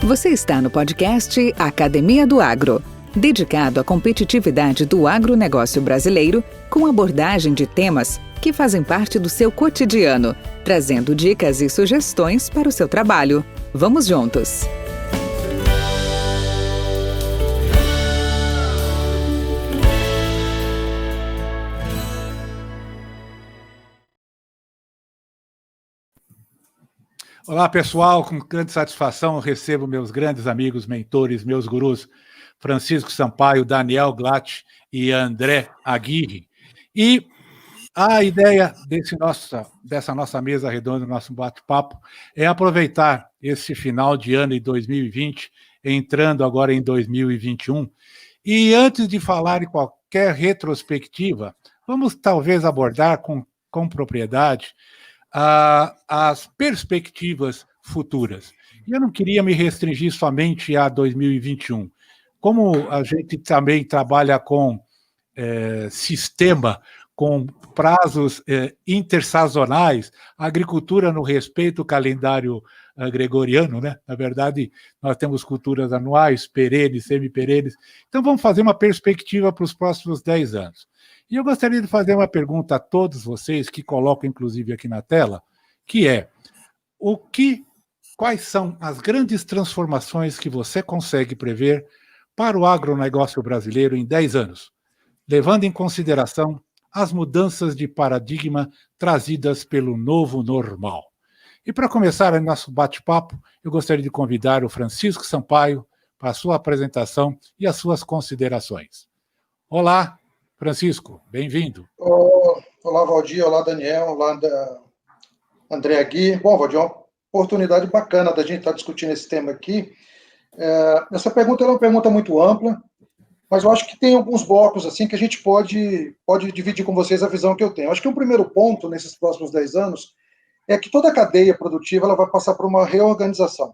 Você está no podcast Academia do Agro, dedicado à competitividade do agronegócio brasileiro, com abordagem de temas que fazem parte do seu cotidiano, trazendo dicas e sugestões para o seu trabalho. Vamos juntos! Olá, pessoal, com grande satisfação eu recebo meus grandes amigos, mentores, meus gurus, Francisco Sampaio, Daniel Glatt e André Aguirre. E a ideia dessa nossa mesa redonda, nosso bate-papo, é aproveitar esse final de ano de 2020, entrando agora em 2021, e antes de falar em qualquer retrospectiva, vamos talvez abordar com propriedade as perspectivas futuras. E eu não queria me restringir somente a 2021. Como a gente também trabalha com sistema, com prazos intersazonais, a agricultura no respeito ao calendário gregoriano, né? Na verdade, nós temos culturas anuais, perenes, semi-perenes. Então, vamos fazer uma perspectiva para os próximos 10 anos. E eu gostaria de fazer uma pergunta a todos vocês, que colocam inclusive aqui na tela, que é: quais são as grandes transformações que você consegue prever para o agronegócio brasileiro em 10 anos, levando em consideração as mudanças de paradigma trazidas pelo novo normal? E para começar o nosso bate-papo, eu gostaria de convidar o Francisco Sampaio para a sua apresentação e as suas considerações. Olá, Francisco, bem-vindo. Olá, Valdir, olá, Daniel, olá, André Gui. Bom, Valdir, é uma oportunidade bacana da gente estar discutindo esse tema aqui. Essa pergunta é uma pergunta muito ampla, mas eu acho que tem alguns blocos assim que a gente pode dividir com vocês a visão que eu tenho. Eu acho que um primeiro ponto nesses próximos 10 anos é que toda a cadeia produtiva ela vai passar por uma reorganização,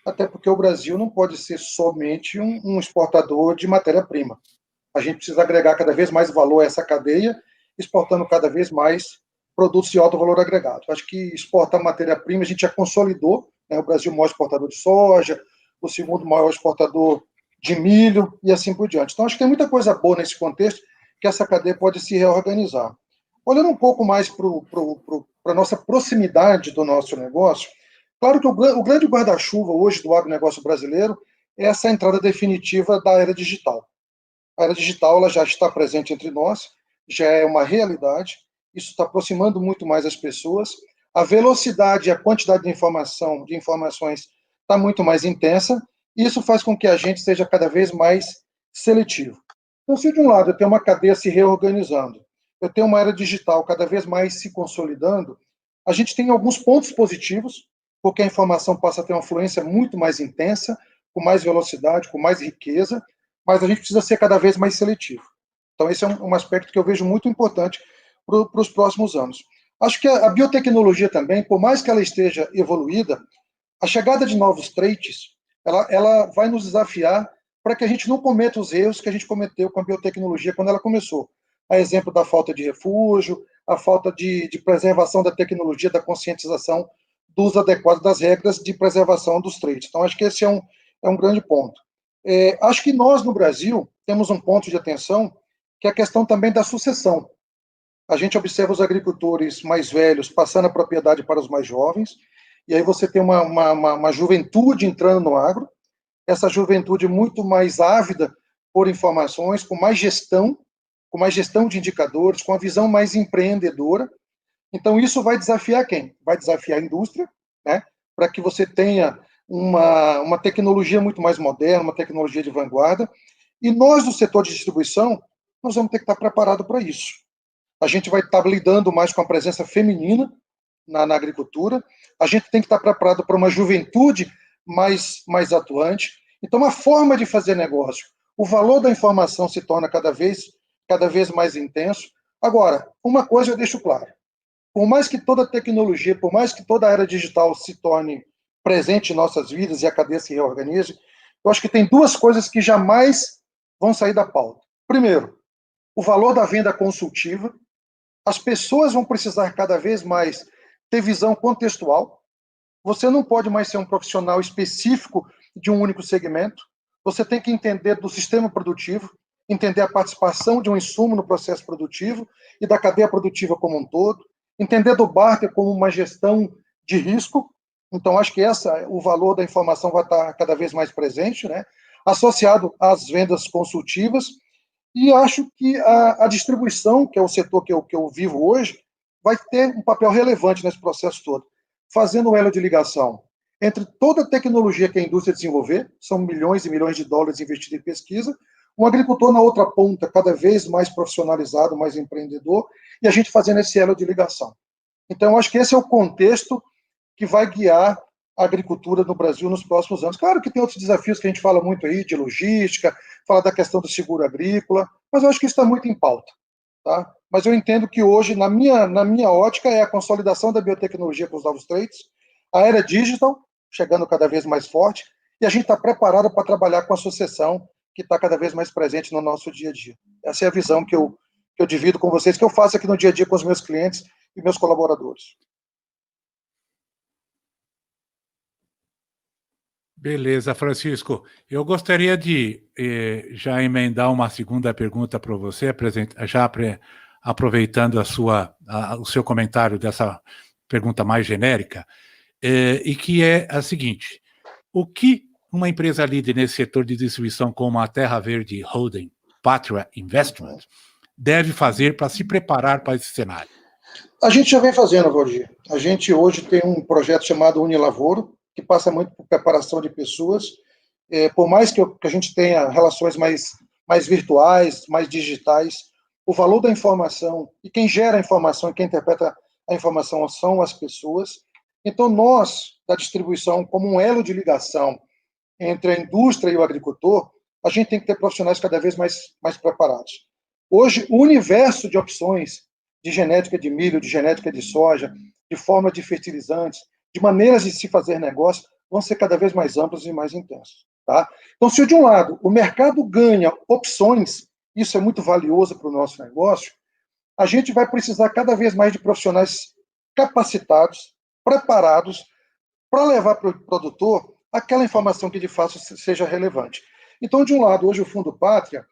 até porque o Brasil não pode ser somente um exportador de matéria-prima. A gente precisa agregar cada vez mais valor a essa cadeia, exportando cada vez mais produtos de alto valor agregado. Acho que exportar matéria-prima, a gente já consolidou, né? O Brasil é o maior exportador de soja, o segundo maior exportador de milho e assim por diante. Então, acho que tem muita coisa boa nesse contexto que essa cadeia pode se reorganizar. Olhando um pouco mais para a nossa proximidade do nosso negócio, claro que o grande guarda-chuva hoje do agronegócio brasileiro é essa entrada definitiva da era digital. A era digital ela já está presente entre nós, já é uma realidade, isso está aproximando muito mais as pessoas, a velocidade e a quantidade de informações está muito mais intensa, e isso faz com que a gente seja cada vez mais seletivo. Então, se de um lado eu tenho uma cadeia se reorganizando, eu tenho uma era digital cada vez mais se consolidando, a gente tem alguns pontos positivos, porque a informação passa a ter uma fluência muito mais intensa, com mais velocidade, com mais riqueza, mas a gente precisa ser cada vez mais seletivo. Então, esse é um aspecto que eu vejo muito importante para os próximos anos. Acho que a biotecnologia também, por mais que ela esteja evoluída, a chegada de novos traits, ela vai nos desafiar para que a gente não cometa os erros que a gente cometeu com a biotecnologia quando ela começou. A exemplo da falta de refúgio, a falta de preservação da tecnologia, da conscientização do uso adequado das regras de preservação dos traits. Então, acho que esse é um grande ponto. Acho que nós, no Brasil, temos um ponto de atenção, que é a questão também da sucessão. A gente observa os agricultores mais velhos passando a propriedade para os mais jovens, e aí você tem uma juventude entrando no agro, essa juventude muito mais ávida por informações, com mais gestão de indicadores, com a visão mais empreendedora. Então, isso vai desafiar quem? Vai desafiar a indústria, né? Para que você tenha uma tecnologia muito mais moderna, uma tecnologia de vanguarda, e nós, do setor de distribuição, nós vamos ter que estar preparados para isso. A gente vai estar lidando mais com a presença feminina na agricultura, a gente tem que estar preparado para uma juventude mais atuante. Então, a forma de fazer negócio, o valor da informação se torna cada vez mais intenso. Agora, uma coisa eu deixo claro, por mais que toda a tecnologia, por mais que toda a era digital se torne presente em nossas vidas e a cadeia se reorganize, eu acho que tem duas coisas que jamais vão sair da pauta. Primeiro, o valor da venda consultiva. As pessoas vão precisar cada vez mais ter visão contextual. Você não pode mais ser um profissional específico de um único segmento, você tem que entender do sistema produtivo, entender a participação de um insumo no processo produtivo e da cadeia produtiva como um todo, entender do barter como uma gestão de risco. Então, acho que o valor da informação vai estar cada vez mais presente, né? Associado às vendas consultivas, e acho que a distribuição, que é o setor que eu vivo hoje, vai ter um papel relevante nesse processo todo, fazendo um elo de ligação entre toda a tecnologia que a indústria desenvolver, são milhões e milhões de dólares investidos em pesquisa, um agricultor na outra ponta, cada vez mais profissionalizado, mais empreendedor, e a gente fazendo esse elo de ligação. Então, eu acho que esse é o contexto que vai guiar a agricultura no Brasil nos próximos anos. Claro que tem outros desafios que a gente fala muito aí, de logística, fala da questão do seguro agrícola, mas eu acho que isso está muito em pauta. Tá? Mas eu entendo que hoje, na minha ótica, é a consolidação da biotecnologia com os novos traits, a era digital, chegando cada vez mais forte, e a gente está preparado para trabalhar com a sucessão, que está cada vez mais presente no nosso dia a dia. Essa é a visão que eu divido com vocês, que eu faço aqui no dia a dia com os meus clientes e meus colaboradores. Beleza, Francisco. Eu gostaria de já emendar uma segunda pergunta para você, aproveitando o seu comentário dessa pergunta mais genérica, e que é a seguinte: o que uma empresa líder nesse setor de distribuição como a Terra Verde Holding, Patria Investment, deve fazer para se preparar para esse cenário? A gente já vem fazendo, Valdir. A gente hoje tem um projeto chamado Unilavoro, que passa muito por preparação de pessoas. Por mais que a gente tenha relações mais virtuais, mais digitais, o valor da informação, e quem gera a informação e quem interpreta a informação são as pessoas. Então, nós, da distribuição, como um elo de ligação entre a indústria e o agricultor, a gente tem que ter profissionais cada vez mais preparados. Hoje, o universo de opções de genética de milho, de genética de soja, de forma de fertilizantes, de maneiras de se fazer negócio, vão ser cada vez mais amplos e mais intensos. Tá? Então, se de um lado o mercado ganha opções, isso é muito valioso para o nosso negócio, a gente vai precisar cada vez mais de profissionais capacitados, preparados, para levar para o produtor aquela informação que de fato seja relevante. Então, de um lado, hoje o Fundo Pátria,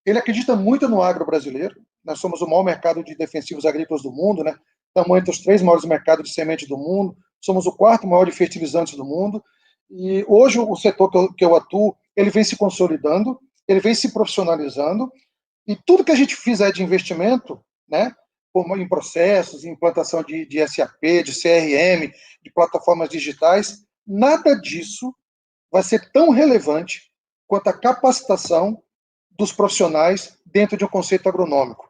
ele acredita muito no agro brasileiro. Nós somos o maior mercado de defensivos agrícolas do mundo, né? Estamos entre os 3 maiores mercados de semente do mundo, somos o 4º maior de fertilizantes do mundo, e hoje o setor que eu atuo, ele vem se consolidando, ele vem se profissionalizando, e tudo que a gente fizer de investimento, né, em processos, em implantação de SAP, de CRM, de plataformas digitais, nada disso vai ser tão relevante quanto a capacitação dos profissionais dentro de um conceito agronômico.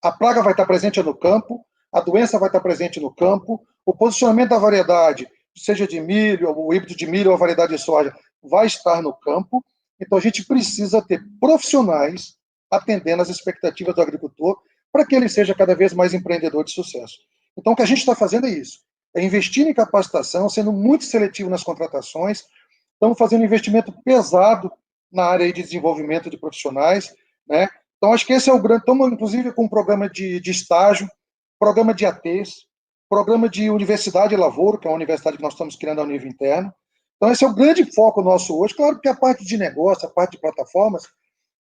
A praga vai estar presente no campo, a doença vai estar presente no campo, o posicionamento da variedade, seja de milho, o híbrido de milho ou a variedade de soja, vai estar no campo. Então, a gente precisa ter profissionais atendendo às expectativas do agricultor para que ele seja cada vez mais empreendedor de sucesso. Então, o que a gente está fazendo é isso, é investir em capacitação, sendo muito seletivo nas contratações, estamos fazendo investimento pesado na área de desenvolvimento de profissionais, né? Então, acho que esse é o grande... Estamos, inclusive, com um programa de estágio, programa de ATs, programa de Universidade e Lavoro, que é uma universidade que nós estamos criando ao nível interno. Então, esse é o grande foco nosso hoje. Claro que a parte de negócio, a parte de plataformas,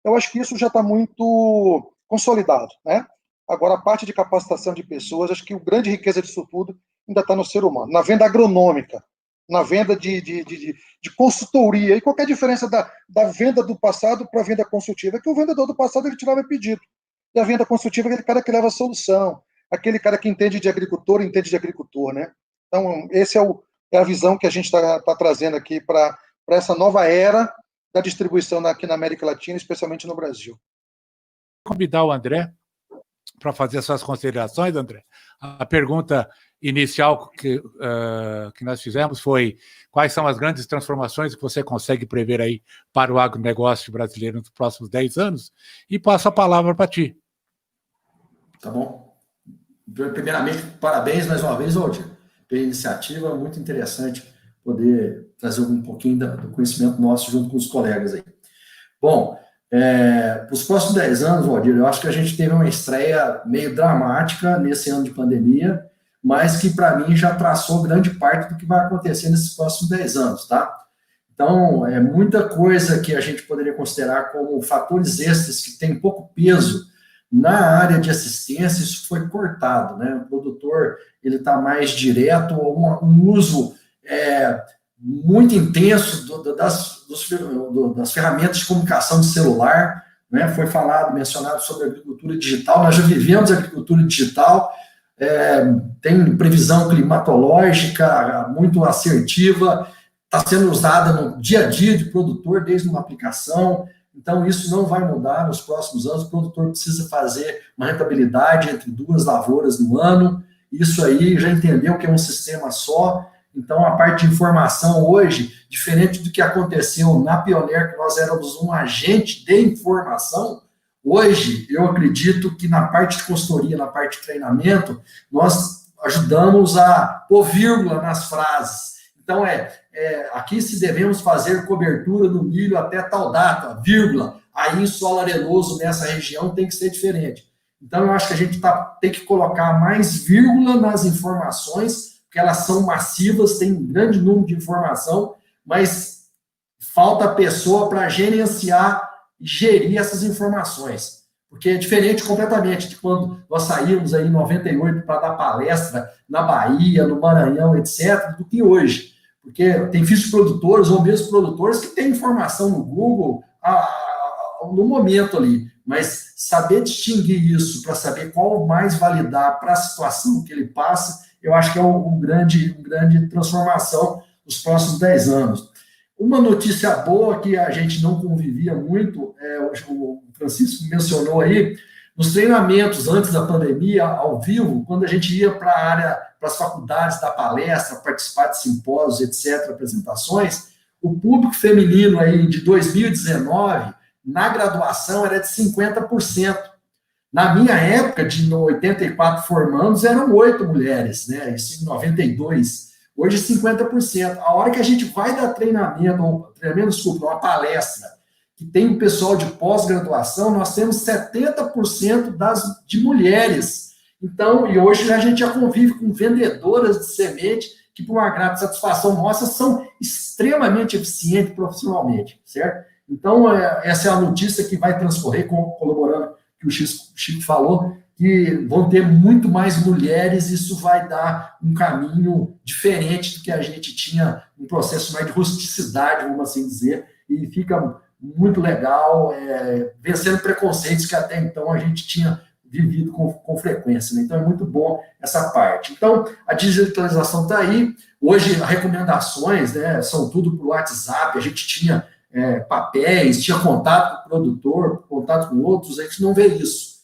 eu acho que isso já está muito consolidado, né? Agora, a parte de capacitação de pessoas, acho que a grande riqueza disso tudo ainda está no ser humano, na venda agronômica, na venda de consultoria. E qual é a diferença da venda do passado para a venda consultiva? É que o vendedor do passado ele tirava pedido. E a venda consultiva é aquele cara que leva a solução, aquele cara que entende de agricultor, né? Então, essa é a visão que a gente está trazendo aqui para essa nova era da distribuição aqui na América Latina, especialmente no Brasil. Vou convidar o André para fazer suas considerações, André. A pergunta inicial que nós fizemos foi: quais são as grandes transformações que você consegue prever aí para o agronegócio brasileiro nos próximos 10 anos? E passo a palavra para ti. Tá bom. Primeiramente, parabéns mais uma vez, Valdir, pela iniciativa, muito interessante poder trazer um pouquinho do conhecimento nosso junto com os colegas aí. Bom, os próximos 10 anos, Valdir, eu acho que a gente teve uma estreia meio dramática nesse ano de pandemia, mas que, para mim, já traçou grande parte do que vai acontecer nesses próximos 10 anos, tá? Então, é muita coisa que a gente poderia considerar como fatores extras que têm pouco peso na área de assistência, isso foi cortado, né? O produtor, ele está mais direto, um uso muito intenso das ferramentas de comunicação de celular, né? Foi mencionado sobre a agricultura digital, nós já vivemos a agricultura digital, tem previsão climatológica muito assertiva, está sendo usada no dia a dia de produtor, desde uma aplicação. Então, isso não vai mudar nos próximos anos. O produtor precisa fazer uma rentabilidade entre 2 lavouras no ano. Isso aí já entendeu que é um sistema só. Então, a parte de informação hoje, diferente do que aconteceu na Pioneer, que nós éramos um agente de informação, hoje eu acredito que na parte de consultoria, na parte de treinamento, nós ajudamos a pôr vírgula nas frases. Então, aqui se devemos fazer cobertura no milho até tal data, vírgula, aí em solo arenoso nessa região tem que ser diferente. Então, eu acho que a gente tem que colocar mais vírgula nas informações, porque elas são massivas, tem um grande número de informação, mas falta a pessoa para gerenciar e gerir essas informações. Porque é diferente completamente de quando nós saímos aí em 98 para dar palestra na Bahia, no Maranhão, etc., do que hoje. Porque tem fichos produtores ou mesmo produtores que têm informação no Google no momento ali, mas saber distinguir isso para saber qual mais validar para a situação que ele passa, eu acho que é uma grande transformação nos próximos 10 anos. Uma notícia boa que a gente não convivia muito, o Francisco mencionou aí, nos treinamentos antes da pandemia, ao vivo, quando a gente ia para a área, para as faculdades da palestra, participar de simpósios, etc., apresentações, o público feminino aí de 2019, na graduação, era de 50%. Na minha época, de 84 formandos, eram 8 mulheres, né? Isso em 92. Hoje, 50%. A hora que a gente vai dar uma palestra, que tem o pessoal de pós-graduação, nós temos 70% de mulheres. Então, e hoje a gente já convive com vendedoras de semente, que, por uma grande satisfação nossa, são extremamente eficientes profissionalmente, certo? Então, essa é a notícia que vai transcorrer, colaborando com o que o Chico falou, que vão ter muito mais mulheres, isso vai dar um caminho diferente do que a gente tinha, um processo mais de rusticidade, vamos assim dizer, e fica muito legal, vencendo preconceitos que até então a gente tinha vivido com frequência, né? Então é muito bom essa parte. Então, a digitalização está aí, hoje as recomendações, né, são tudo por WhatsApp, a gente tinha papéis, tinha contato com o produtor, contato com outros, a gente não vê isso.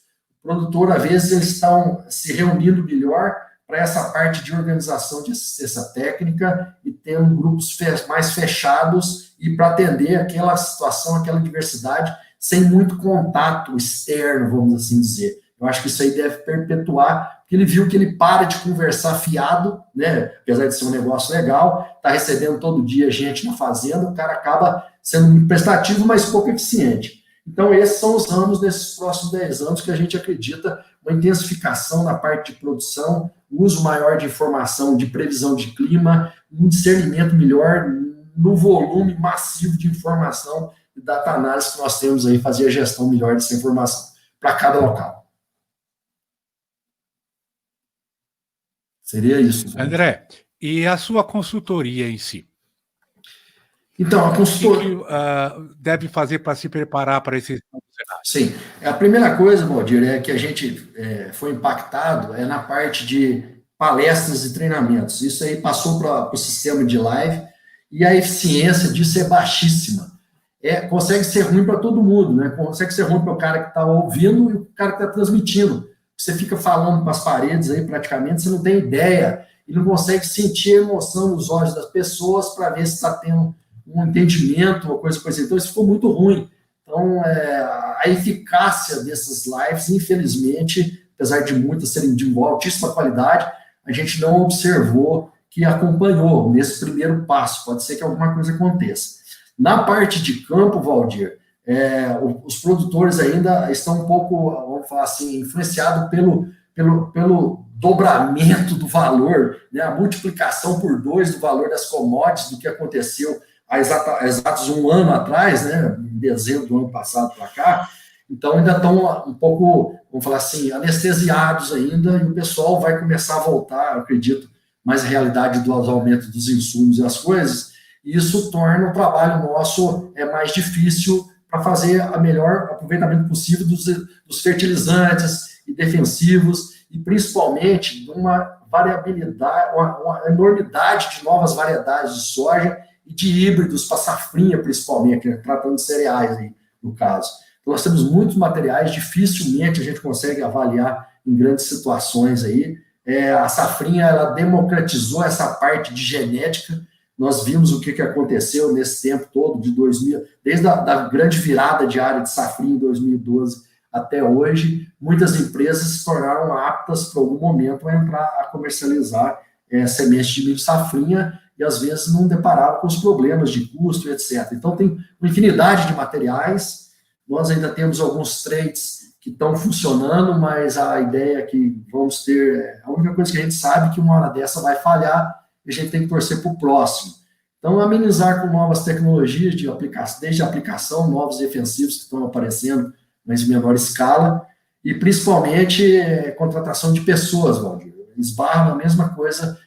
O produtor, às vezes, eles estão se reunindo melhor para essa parte de organização de assistência técnica e tendo grupos mais fechados e para atender aquela situação, aquela diversidade, sem muito contato externo, vamos assim dizer. Eu acho que isso aí deve perpetuar, porque ele viu que ele para de conversar fiado, né? Apesar de ser um negócio legal, está recebendo todo dia gente na fazenda, o cara acaba sendo muito prestativo, mas pouco eficiente. Então, esses são os ramos desses próximos 10 anos que a gente acredita uma intensificação na parte de produção, uso maior de informação, de previsão de clima, um discernimento melhor no volume massivo de informação e data análise que nós temos aí, fazer a gestão melhor dessa informação para cada local. Seria isso. André, e a sua consultoria em si? Então, a consultoria... O que deve fazer para se preparar para esse cenário? Sim. A primeira coisa, Valdir, é que a gente foi impactado na parte de palestras e treinamentos. Isso aí passou para o sistema de live e a eficiência disso é baixíssima. Consegue ser ruim para todo mundo, né? Consegue ser ruim para o cara que está ouvindo e o cara que está transmitindo. Você fica falando para as paredes aí praticamente, você não tem ideia e não consegue sentir a emoção nos olhos das pessoas para ver se está tendo um entendimento, uma coisa assim. Então, isso ficou muito ruim. Então, a eficácia dessas lives, infelizmente, apesar de muitas serem de altíssima qualidade, a gente não observou que acompanhou nesse primeiro passo. Pode ser que alguma coisa aconteça. Na parte de campo, Valdir, os produtores ainda estão um pouco, vamos falar assim, influenciados pelo dobramento do valor, né, a multiplicação por 2 do valor das commodities do que aconteceu há exatos um ano atrás, né, em dezembro do ano passado para cá, então ainda estão um pouco, vamos falar assim, anestesiados ainda, e o pessoal vai começar a voltar, eu acredito, mais a realidade dos aumentos dos insumos e as coisas, e isso torna o trabalho nosso mais difícil para fazer o melhor aproveitamento possível dos fertilizantes e defensivos, e principalmente de uma variabilidade, uma enormidade de novas variedades de soja e de híbridos para safrinha, principalmente, né, tratando de cereais aí, no caso. Então, nós temos muitos materiais, dificilmente a gente consegue avaliar em grandes situações aí. A safrinha, ela democratizou essa parte de genética. Nós vimos o que aconteceu nesse tempo todo, de 2000, desde a grande virada de área de safrinha em 2012 até hoje, muitas empresas se tornaram aptas, por algum momento, a entrar a comercializar sementes de milho safrinha e, às vezes, não depararam com os problemas de custo, etc. Então, tem uma infinidade de materiais. Nós ainda temos alguns trades que estão funcionando, mas a ideia é que vamos ter... A única coisa que a gente sabe é que uma hora dessa vai falhar e a gente tem que torcer para o próximo. Então, amenizar com novas tecnologias de aplicação, desde a aplicação, novos defensivos que estão aparecendo, mas em menor escala, e principalmente contratação de pessoas, Valdir. Esbarra na mesma coisa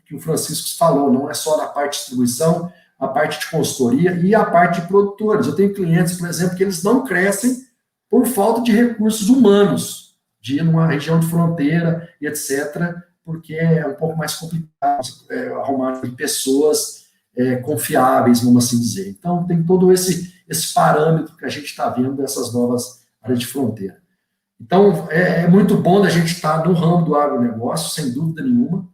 que o Francisco falou, não é só na parte de distribuição, a parte de consultoria e a parte de produtores. Eu tenho clientes, por exemplo, que eles não crescem por falta de recursos humanos, de ir numa região de fronteira e etc., porque é um pouco mais complicado arrumar pessoas confiáveis, vamos assim dizer. Então, tem todo esse parâmetro que a gente está vendo dessas novas áreas de fronteira. Então, é muito bom da gente estar no ramo do agronegócio, sem dúvida nenhuma.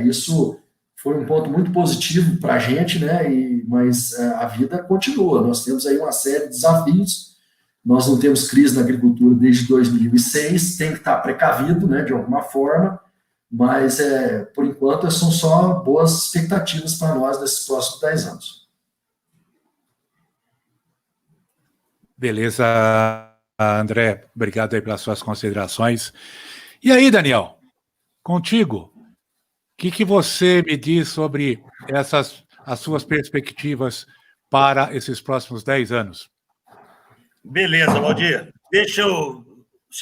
Isso foi um ponto muito positivo para a gente, né? Mas a vida continua. Nós temos aí uma série de desafios. Nós não temos crise na agricultura desde 2006, tem que estar precavido, né, de alguma forma, mas, por enquanto, são só boas expectativas para nós nesses próximos 10 anos. Beleza, André. Obrigado aí pelas suas considerações. E aí, Daniel, contigo, o que você me diz sobre as suas perspectivas para esses próximos 10 anos? Beleza, Valdir.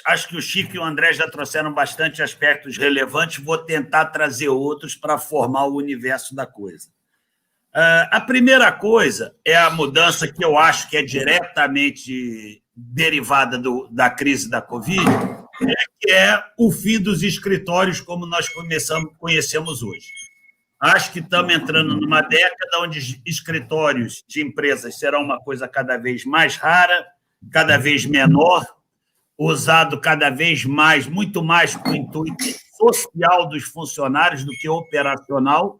Acho que o Chico e o André já trouxeram bastante aspectos relevantes, vou tentar trazer outros para formar o universo da coisa. A primeira coisa é a mudança que eu acho que é diretamente derivada da crise da Covid, que é o fim dos escritórios como nós conhecemos hoje. Acho que estamos entrando numa década onde escritórios de empresas serão uma coisa cada vez mais rara, cada vez menor, usado cada vez mais, muito mais com o intuito social dos funcionários do que operacional.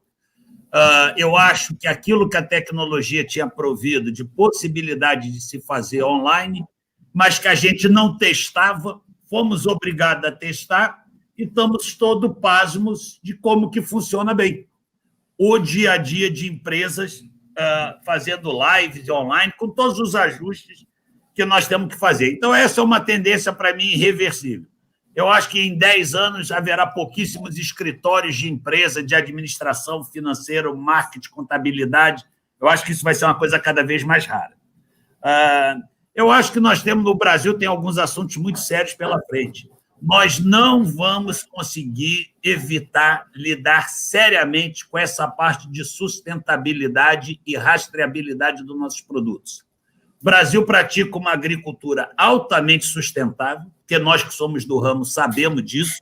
Eu acho que aquilo que a tecnologia tinha provido de possibilidade de se fazer online, mas que a gente não testava, fomos obrigados a testar e estamos todos pasmos de como que funciona bem. O dia a dia de empresas fazendo lives online, com todos os ajustes que nós temos que fazer. Então, essa é uma tendência, para mim, irreversível. Eu acho que em 10 anos haverá pouquíssimos escritórios de empresa, de administração financeira, marketing, contabilidade. Eu acho que isso vai ser uma coisa cada vez mais rara. Eu acho que nós temos, no Brasil, tem alguns assuntos muito sérios pela frente. Nós não vamos conseguir evitar lidar seriamente com essa parte de sustentabilidade e rastreabilidade dos nossos produtos. O Brasil pratica uma agricultura altamente sustentável, porque nós que somos do ramo sabemos disso,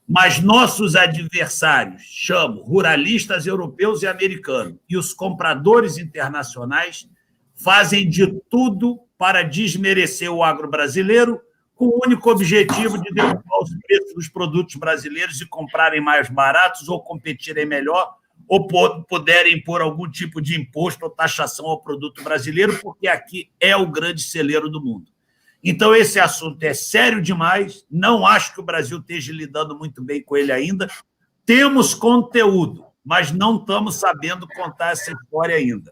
mas nossos adversários, chamo ruralistas europeus e americanos, e os compradores internacionais fazem de tudo para desmerecer o agro brasileiro, com o único objetivo de derrubar os preços dos produtos brasileiros e comprarem mais baratos ou competirem melhor, ou puderem impor algum tipo de imposto ou taxação ao produto brasileiro, porque aqui é o grande celeiro do mundo. Então, esse assunto é sério demais, não acho que o Brasil esteja lidando muito bem com ele ainda. Temos conteúdo, mas não estamos sabendo contar essa história ainda.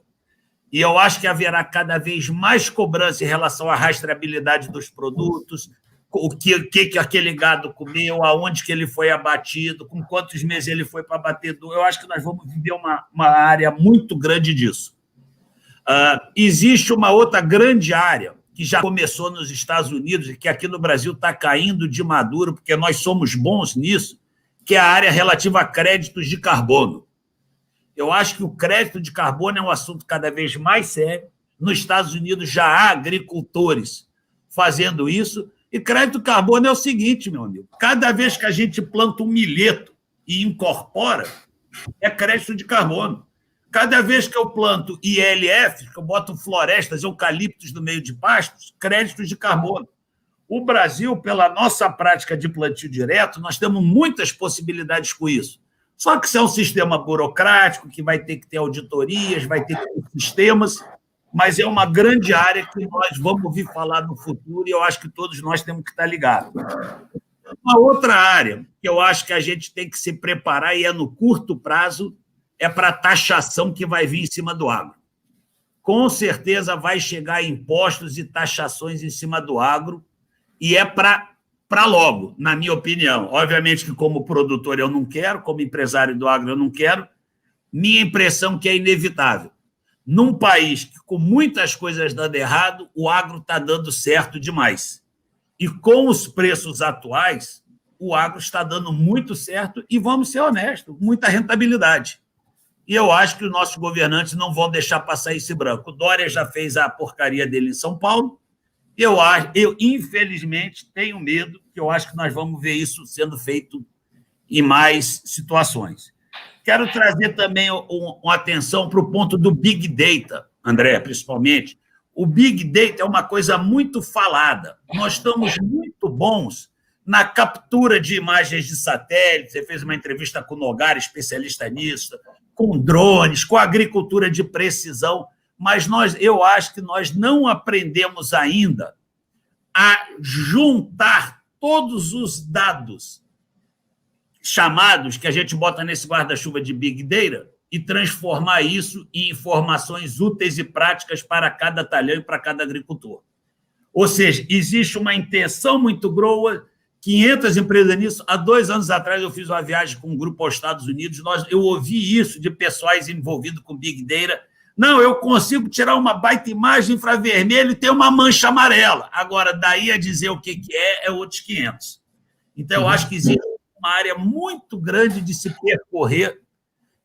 E eu acho que haverá cada vez mais cobrança em relação à rastreabilidade dos produtos, o que aquele gado comeu, aonde que ele foi abatido, com quantos meses ele foi para abatedouro. Eu acho que nós vamos viver uma área muito grande disso. Existe uma outra grande área que já começou nos Estados Unidos e que aqui no Brasil está caindo de maduro, porque nós somos bons nisso, que é a área relativa a créditos de carbono. Eu acho que o crédito de carbono é um assunto cada vez mais sério. Nos Estados Unidos já há agricultores fazendo isso. E crédito de carbono é o seguinte, meu amigo: cada vez que a gente planta um milheto e incorpora, é crédito de carbono. Cada vez que eu planto ILF, que eu boto florestas, eucaliptos no meio de pastos, créditos de carbono. O Brasil, pela nossa prática de plantio direto, nós temos muitas possibilidades com isso. Só que isso é um sistema burocrático, que vai ter que ter auditorias, vai ter que ter sistemas, mas é uma grande área que nós vamos ouvir falar no futuro e eu acho que todos nós temos que estar ligados. Uma outra área que eu acho que a gente tem que se preparar, e é no curto prazo, é para a taxação que vai vir em cima do agro. Com certeza vai chegar impostos e taxações em cima do agro, e é para logo, na minha opinião. Obviamente que como produtor eu não quero, como empresário do agro eu não quero. Minha impressão é que é inevitável. Num país que, com muitas coisas dando errado, o agro está dando certo demais. E com os preços atuais, o agro está dando muito certo e, vamos ser honestos, muita rentabilidade. E eu acho que os nossos governantes não vão deixar passar esse branco. O Dória já fez a porcaria dele em São Paulo. Eu, infelizmente, tenho medo, que eu acho que nós vamos ver isso sendo feito em mais situações. Quero trazer também uma atenção para o ponto do Big Data, André, principalmente. O Big Data é uma coisa muito falada. Nós estamos muito bons na captura de imagens de satélite. Você fez uma entrevista com o Nogar, especialista nisso, com drones, com agricultura de precisão, mas eu acho que nós não aprendemos ainda a juntar todos os dados chamados que a gente bota nesse guarda-chuva de Big Data e transformar isso em informações úteis e práticas para cada talhão e para cada agricultor. Ou seja, existe uma intenção muito boa, 500 empresas nisso. Há 2 anos atrás eu fiz uma viagem com um grupo aos Estados Unidos, eu ouvi isso de pessoais envolvidos com Big Data. Não, eu consigo tirar uma baita imagem infravermelho e ter uma mancha amarela. Agora, daí a dizer o que é outros 500. Então, eu acho que existe uma área muito grande de se percorrer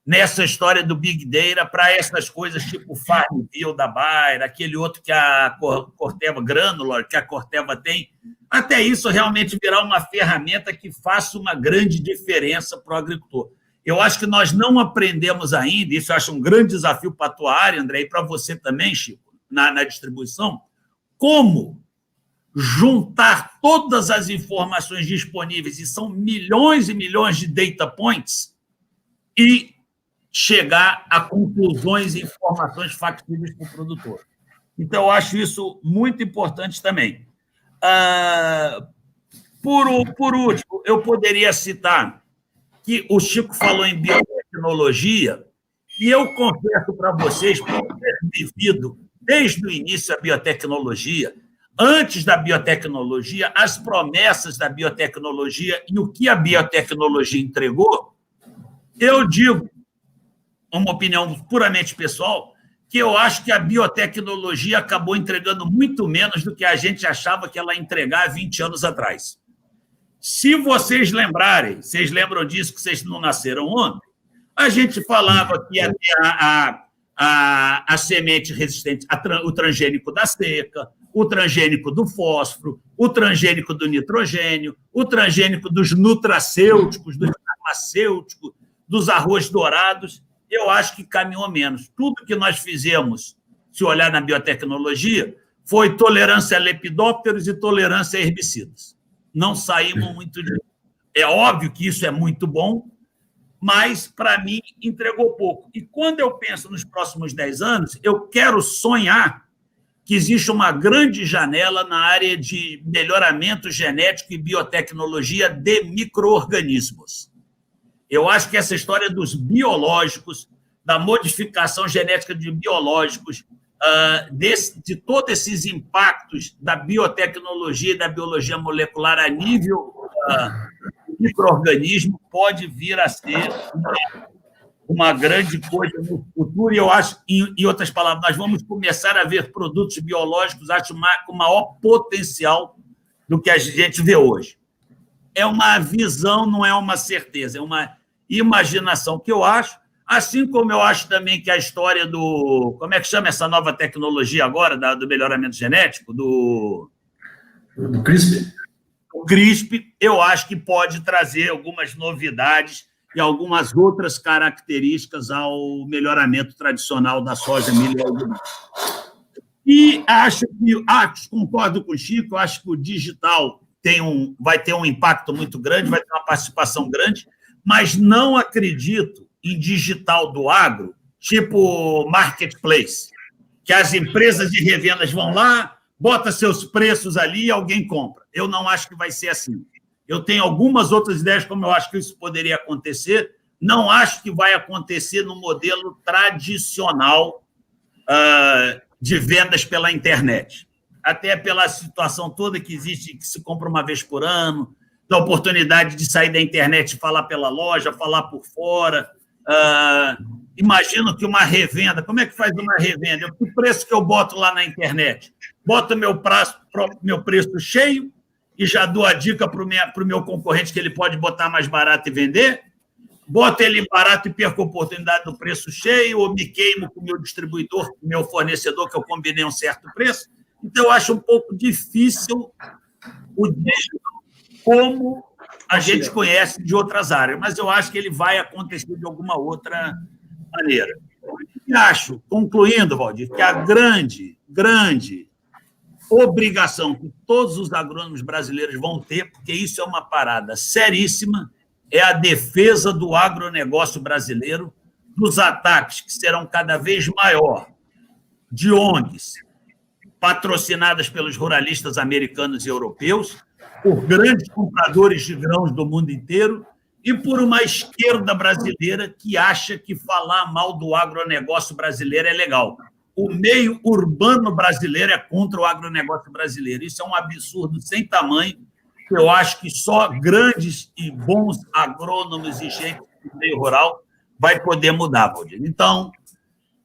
nessa história do Big Data para essas coisas tipo Farmville da Bayer, aquele outro que a Corteva Granular, que a Corteva tem. Até isso realmente virar uma ferramenta que faça uma grande diferença para o agricultor. Eu acho que nós não aprendemos ainda, isso eu acho um grande desafio para a tua área, André, e para você também, Chico, na distribuição, como juntar todas as informações disponíveis, e são milhões e milhões de data points, e chegar a conclusões e informações factíveis para o produtor. Então, eu acho isso muito importante também. Por último, eu poderia citar que o Chico falou em biotecnologia, e eu confesso para vocês, por ter vivido desde o início a biotecnologia, antes da biotecnologia, as promessas da biotecnologia e o que a biotecnologia entregou, eu digo, uma opinião puramente pessoal, que eu acho que a biotecnologia acabou entregando muito menos do que a gente achava que ela ia entregar há 20 anos atrás. Se vocês lembrarem, vocês lembram disso, que vocês não nasceram ontem, a gente falava que ia ter a semente resistente, o transgênico da seca, o transgênico do fósforo, o transgênico do nitrogênio, o transgênico dos nutracêuticos, dos farmacêuticos, dos arroz dourados. Eu acho que caminhou menos. Tudo que nós fizemos, se olhar na biotecnologia, foi tolerância a lepidópteros e tolerância a herbicidas. Não saímos muito disso. É óbvio que isso é muito bom, mas, para mim, entregou pouco. E quando eu penso nos próximos 10 anos, eu quero sonhar que existe uma grande janela na área de melhoramento genético e biotecnologia de micro-organismos. Eu acho que essa história dos biológicos, da modificação genética de biológicos, de todos esses impactos da biotecnologia e da biologia molecular a nível micro-organismo, pode vir a ser uma grande coisa no futuro, e eu acho, em outras palavras, nós vamos começar a ver produtos biológicos, acho, com maior potencial do que a gente vê hoje. É uma visão, não é uma certeza, é uma imaginação que eu acho, assim como eu acho também que a história do... Como é que chama essa nova tecnologia agora, do melhoramento genético? Do CRISPR. O CRISPR, eu acho que pode trazer algumas novidades e algumas outras características ao melhoramento tradicional da soja, milho e algodão. E concordo com o Chico, acho que o digital vai ter um impacto muito grande, vai ter uma participação grande, mas não acredito em digital do agro, tipo marketplace, que as empresas de revendas vão lá, bota seus preços ali e alguém compra. Eu não acho que vai ser assim. Eu tenho algumas outras ideias como eu acho que isso poderia acontecer. Não acho que vai acontecer no modelo tradicional de vendas pela internet. Até pela situação toda que existe, que se compra uma vez por ano, da oportunidade de sair da internet e falar pela loja, falar por fora. Imagino que uma revenda... Como é que faz uma revenda? O preço que eu boto lá na internet? Boto meu preço cheio e já dou a dica para o meu concorrente que ele pode botar mais barato e vender, boto ele barato e perco a oportunidade do preço cheio, ou me queimo com o meu distribuidor, com o meu fornecedor, que eu combinei um certo preço. Então, eu acho um pouco difícil o digital como a gente conhece de outras áreas, mas eu acho que ele vai acontecer de alguma outra maneira. E acho, concluindo, Valdir, que a grande obrigação que todos os agrônomos brasileiros vão ter, porque isso é uma parada seríssima, é a defesa do agronegócio brasileiro, dos ataques que serão cada vez maior de ONGs patrocinadas pelos ruralistas americanos e europeus, por grandes compradores de grãos do mundo inteiro e por uma esquerda brasileira que acha que falar mal do agronegócio brasileiro é legal. O meio urbano brasileiro é contra o agronegócio brasileiro. Isso é um absurdo sem tamanho, que eu acho que só grandes e bons agrônomos e gente do meio rural vai poder mudar, Valdir. Então,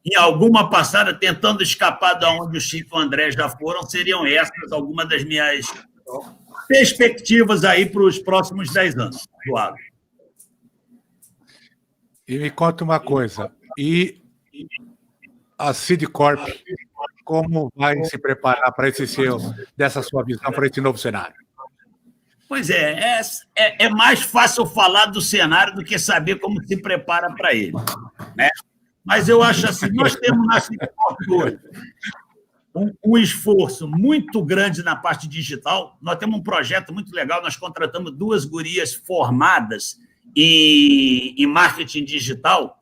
em alguma passada, tentando escapar de onde o Chico e o André já foram, seriam essas algumas das minhas perspectivas aí para os próximos 10 anos do agro. E me conta uma coisa, e a Seedcorp, como vai se preparar para dessa sua visão, para esse novo cenário? Pois é mais fácil falar do cenário do que saber como se prepara para ele, né? Mas eu acho assim, nós temos na Seedcorp um esforço muito grande na parte digital. Nós temos um projeto muito legal, nós contratamos 2 gurias formadas em marketing digital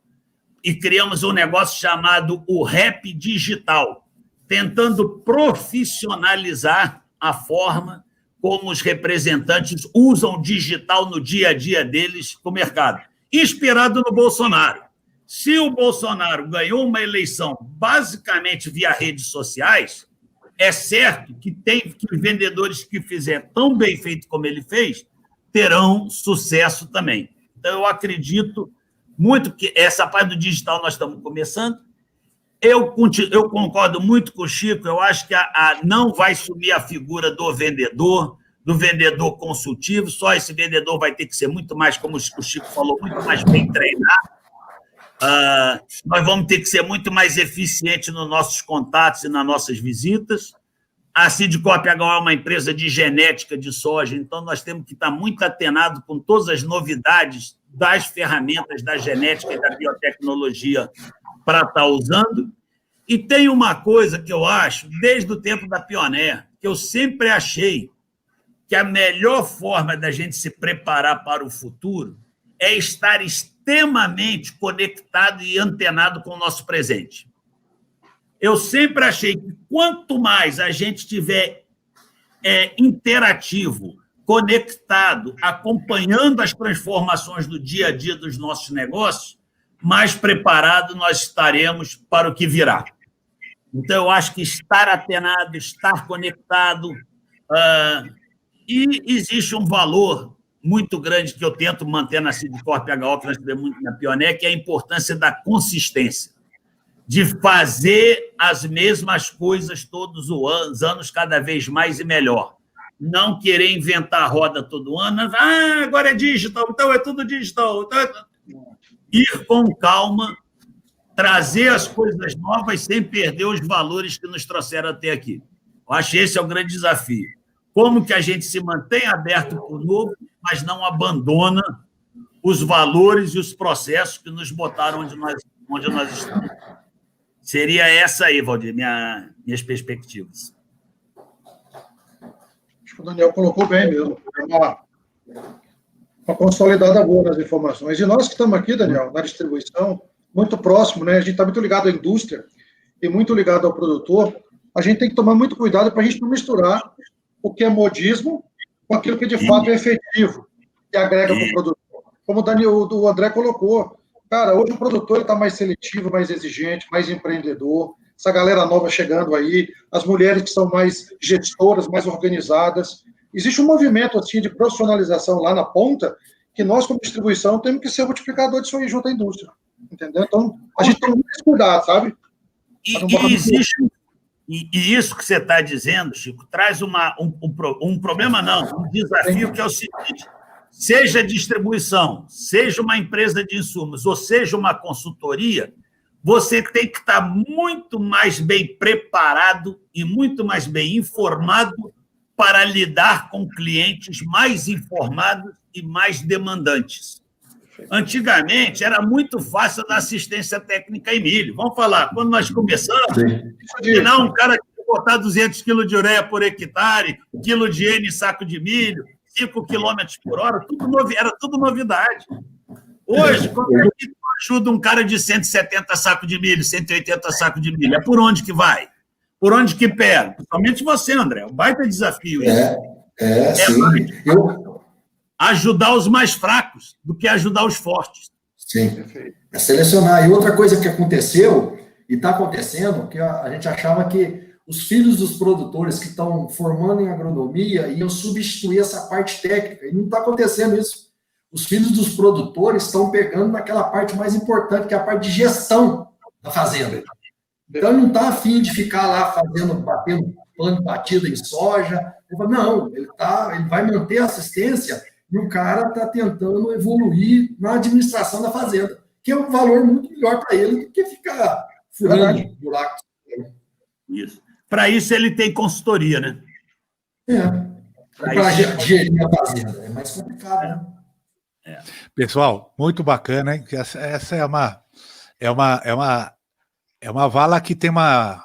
e criamos um negócio chamado o Rap Digital, tentando profissionalizar a forma como os representantes usam o digital no dia a dia deles com o mercado, inspirado no Bolsonaro. Se o Bolsonaro ganhou uma eleição basicamente via redes sociais, é certo que os vendedores que fizerem tão bem feito como ele fez terão sucesso também. Então, eu acredito muito que essa parte do digital nós estamos começando. Eu concordo muito com o Chico, eu acho que não vai sumir a figura do vendedor consultivo, só esse vendedor vai ter que ser muito mais, como o Chico falou, muito mais bem treinado. Nós vamos ter que ser muito mais eficientes nos nossos contatos e nas nossas visitas. A Seedcorp é uma empresa de genética de soja, então nós temos que estar muito atenados com todas as novidades das ferramentas da genética e da biotecnologia para estar usando. E tem uma coisa que eu acho, desde o tempo da Pioneer, que eu sempre achei que a melhor forma da gente se preparar para o futuro é estar extremamente conectado e antenado com o nosso presente. Eu sempre achei que quanto mais a gente estiver interativo, conectado, acompanhando as transformações do dia a dia dos nossos negócios, mais preparado nós estaremos para o que virá. Então, eu acho que estar atenado, estar conectado, e existe um valor muito grande que eu tento manter na Sidcorp HO, que nós tivemos muito na Pioneer, que é a importância da consistência, de fazer as mesmas coisas todos os anos, cada vez mais e melhor. Não querer inventar a roda todo ano. Agora é digital, então é tudo digital. Ir com calma, trazer as coisas novas sem perder os valores que nos trouxeram até aqui. Eu acho que esse é o grande desafio. Como que a gente se mantém aberto para o novo, mas não abandona os valores e os processos que nos botaram onde nós estamos. Seria essa aí, Valdir, minhas perspectivas. Acho que o Daniel colocou bem mesmo. É uma consolidada boa nas informações. E nós que estamos aqui, Daniel, na distribuição, muito próximo, né? A gente está muito ligado à indústria e muito ligado ao produtor. A gente tem que tomar muito cuidado para a gente não misturar o que é modismo com aquilo que de fato é efetivo e agrega para o produtor. Como o André colocou, cara, hoje o produtor está mais seletivo, mais exigente, mais empreendedor, essa galera nova chegando aí, as mulheres que são mais gestoras, mais organizadas. Existe um movimento assim, de profissionalização lá na ponta que nós, como distribuição, temos que ser multiplicador disso aí junto à indústria. Entendeu? Então, a gente tem muito cuidado, sabe? E isso que você está dizendo, Chico, traz um problema, não, um desafio, que é o seguinte: seja distribuição, seja uma empresa de insumos, ou seja uma consultoria, você tem que estar muito mais bem preparado e muito mais bem informado para lidar com clientes mais informados e mais demandantes. Antigamente, era muito fácil dar assistência técnica em milho. Vamos falar, quando nós começamos, não, um cara que botar 200 quilos de ureia por hectare, quilo de N em saco de milho, 5 quilômetros por hora, era tudo novidade. Hoje, como é que ajuda um cara de 170 sacos de milho, 180 sacos de milho? É por onde que vai? Por onde que pega? Somente você, André. Um baita desafio isso. Sim. Ajudar os mais fracos do que ajudar os fortes. Sim. É selecionar. E outra coisa que aconteceu, e está acontecendo, que a gente achava que os filhos dos produtores que estão formando em agronomia iam substituir essa parte técnica, e não está acontecendo isso. Os filhos dos produtores estão pegando naquela parte mais importante, que é a parte de gestão da fazenda. Então, ele não está afim de ficar lá batendo pano de batida em soja. Ele fala, não, ele vai manter a assistência e o cara está tentando evoluir na administração da fazenda, que é um valor muito melhor para ele do que ficar furando buraco. Isso. Para isso, ele tem consultoria, né? Para gerir a fazenda. É mais complicado, né? Pessoal, muito bacana, hein? Essa é uma vala que tem uma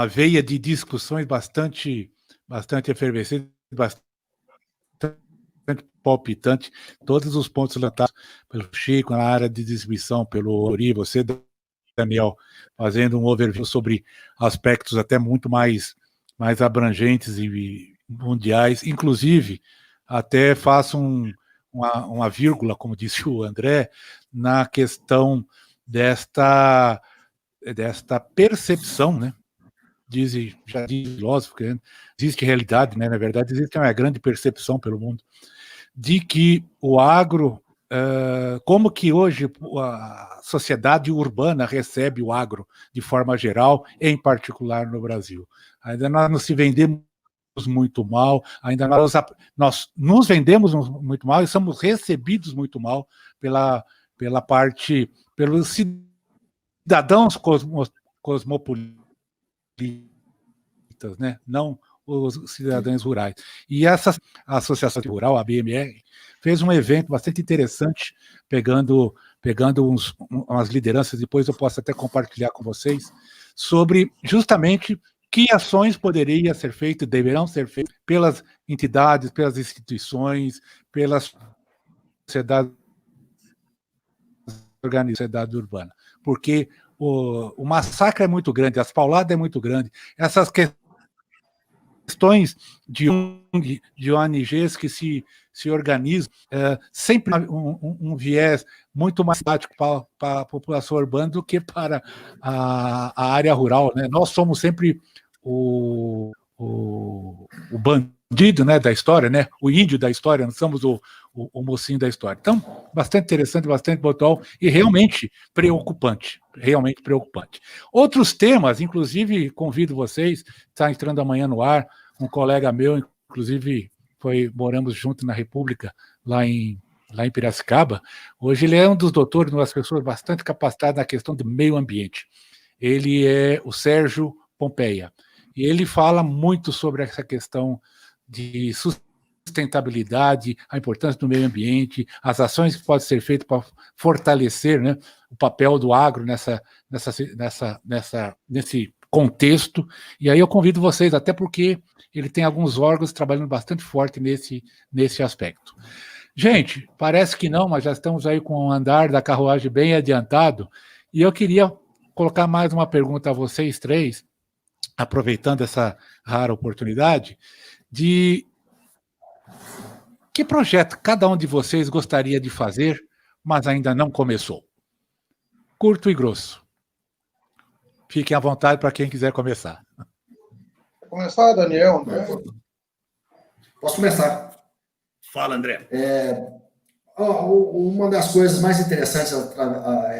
veia de discussões bastante efervescente, bastante palpitante. Todos os pontos levantados pelo Chico na área de distribuição, pelo Ori, você, Daniel, fazendo um overview sobre aspectos até muito mais abrangentes e mundiais. Inclusive, até faço uma vírgula, como disse o André, na questão desta percepção, né? Já diz filósofo, que existe realidade, né? Na verdade, existe uma grande percepção pelo mundo de que o agro, como que hoje a sociedade urbana recebe o agro de forma geral, em particular no Brasil. Ainda nós não se vendemos muito mal, ainda nós nos vendemos muito mal e somos recebidos muito mal pelos cidadãos cosmopolitas, né? Não os cidadãos rurais. E essa Associação Rural, a BMR, fez um evento bastante interessante, pegando umas lideranças, depois eu posso até compartilhar com vocês, sobre justamente que ações poderiam ser feitas, deverão ser feitas pelas entidades, pelas instituições, pelas sociedades organizadas, sociedade urbana. Porque o massacre é muito grande, as pauladas é muito grande, essas questões de ONGs que se organizam, sempre um viés muito mais prático para a população urbana do que para a área rural, né? Nós somos sempre o bandido bandido, né, da história, né, o índio da história, não somos o mocinho da história. Então, bastante interessante, bastante pontual e realmente preocupante, realmente preocupante. Outros temas, inclusive, convido vocês, está entrando amanhã no ar, um colega meu, inclusive, moramos juntos na República, lá em Piracicaba. Hoje ele é um dos doutores, uma das pessoas bastante capacitadas na questão do meio ambiente. Ele é o Sérgio Pompeia. E ele fala muito sobre essa questão de sustentabilidade, a importância do meio ambiente, as ações que podem ser feitas para fortalecer, né, o papel do agro nesse contexto. E aí eu convido vocês, até porque ele tem alguns órgãos trabalhando bastante forte nesse aspecto. Gente, parece que não, mas já estamos aí com o andar da carruagem bem adiantado, e eu queria colocar mais uma pergunta a vocês três, aproveitando essa rara oportunidade, de que projeto cada um de vocês gostaria de fazer, mas ainda não começou? Curto e grosso. Fiquem à vontade para quem quiser começar. Quer começar, Daniel? Posso começar? Fala, André. Uma das coisas mais interessantes,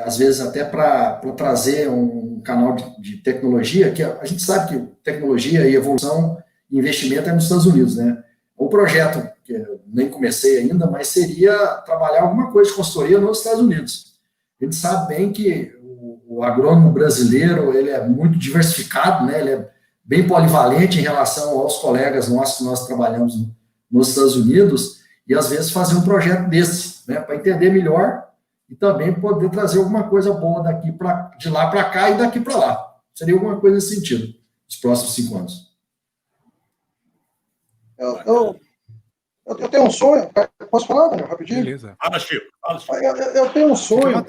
às vezes até para trazer um canal de tecnologia, que a gente sabe que tecnologia e evolução e investimento é nos Estados Unidos, né? O projeto, que eu nem comecei ainda, mas seria trabalhar alguma coisa de consultoria nos Estados Unidos. A gente sabe bem que o agrônomo brasileiro ele é muito diversificado, né? Ele é bem polivalente em relação aos colegas nossos que nós trabalhamos nos Estados Unidos, e às vezes fazer um projeto desse, né, para entender melhor e também poder trazer alguma coisa boa de lá para cá e daqui para lá. Seria alguma coisa nesse sentido, nos próximos 5 anos. Eu tenho um sonho. Posso falar, Daniel, rapidinho? Beleza. Fala, Chico. Eu tenho um sonho.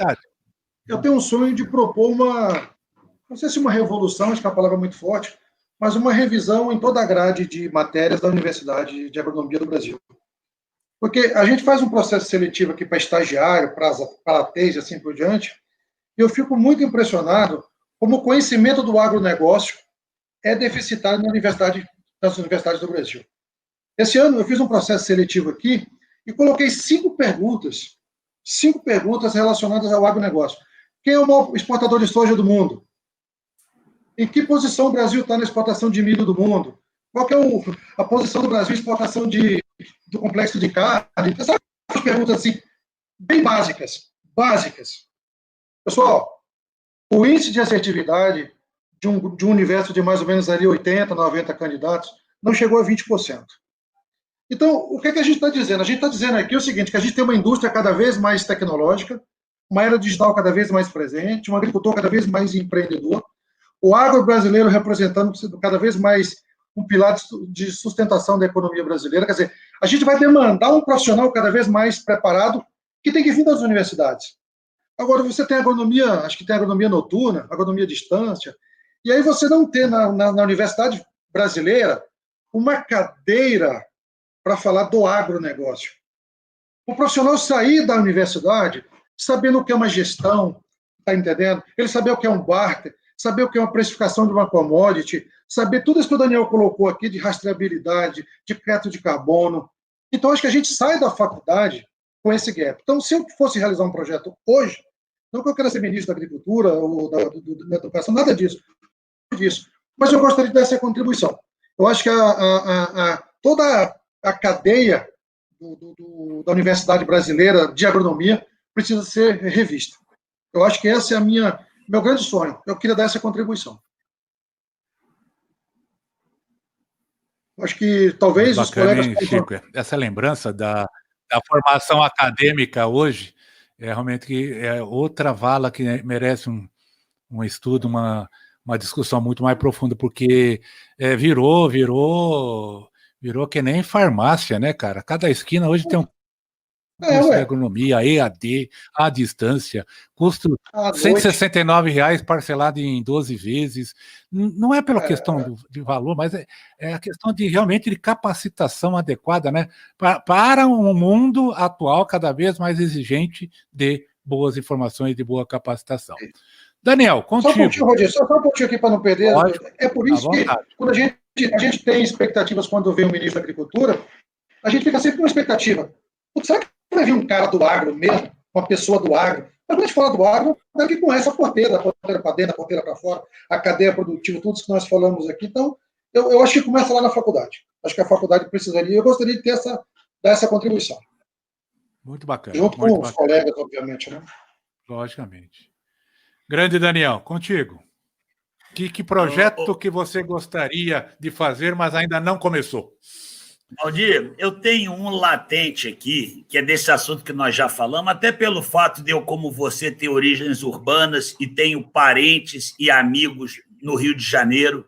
Eu tenho um sonho de propor não sei se uma revolução, acho que é uma palavra muito forte, mas uma revisão em toda a grade de matérias da Universidade de Agronomia do Brasil. Porque a gente faz um processo seletivo aqui para estagiário, para TES e assim por diante, e eu fico muito impressionado como o conhecimento do agronegócio é deficitário nas universidades do Brasil. Esse ano eu fiz um processo seletivo aqui e coloquei 5 perguntas relacionadas ao agronegócio. Quem é o maior exportador de soja do mundo? Em que posição o Brasil está na exportação de milho do mundo? Qual que é a posição do Brasil em exportação do complexo de carne? Essas perguntas assim, bem básicas. Pessoal, o índice de assertividade de um universo de mais ou menos ali 80, 90 candidatos não chegou a 20%. Então, o que a gente está dizendo? A gente está dizendo aqui o seguinte, que a gente tem uma indústria cada vez mais tecnológica, uma era digital cada vez mais presente, um agricultor cada vez mais empreendedor, o agro brasileiro representando cada vez mais um pilar de sustentação da economia brasileira. Quer dizer, a gente vai demandar um profissional cada vez mais preparado que tem que vir das universidades. Agora, você tem agronomia, acho que tem agronomia noturna, agronomia à distância, e aí você não tem na universidade brasileira uma cadeira para falar do agronegócio. O profissional sair da universidade sabendo o que é uma gestão, está entendendo? Ele saber o que é um barter, saber o que é uma precificação de uma commodity, saber tudo isso que o Daniel colocou aqui de rastreabilidade, de crédito de carbono. Então, acho que a gente sai da faculdade com esse gap. Então, se eu fosse realizar um projeto hoje, não que eu queira ser ministro da Agricultura ou da Educação, nada disso, mas eu gostaria de dar essa contribuição. Eu acho que toda a cadeia da Universidade Brasileira de Agronomia precisa ser revista. Eu acho que esse é meu grande sonho. Eu queria dar essa contribuição. Acho que talvez os colegas... Hein, Chico? Essa lembrança da formação acadêmica hoje é realmente outra vala que merece um estudo, uma discussão muito mais profunda, porque virou que nem farmácia, né, cara? Cada esquina hoje tem um curso de agronomia, EAD, à distância, custo R$ 169 parcelado em 12 vezes. Não é pela questão de valor, mas é a questão de realmente de capacitação adequada, né? Para um mundo atual cada vez mais exigente de boas informações, de boa capacitação. Daniel, contigo. Só um pontinho, Roger, só um pontinho aqui para não perder. Pode, é por isso que quando a gente gente tem expectativas quando vem o ministro da Agricultura, a gente fica sempre com uma expectativa. Será que vai vir um cara do agro mesmo, uma pessoa do agro? Mas quando a gente fala do agro, é alguém que conhece a porteira para dentro, a porteira para fora, a cadeia produtiva, tudo isso que nós falamos aqui. Então, eu acho que começa lá na faculdade. Acho que a faculdade precisaria, eu gostaria de dar essa contribuição. Muito bacana. Junto com os colegas, obviamente, né? Logicamente. Grande Daniel, contigo. Que projeto que você gostaria de fazer, mas ainda não começou? Valdir, eu tenho um latente aqui, que é desse assunto que nós já falamos, até pelo fato de eu, como você, ter origens urbanas e tenho parentes e amigos no Rio de Janeiro,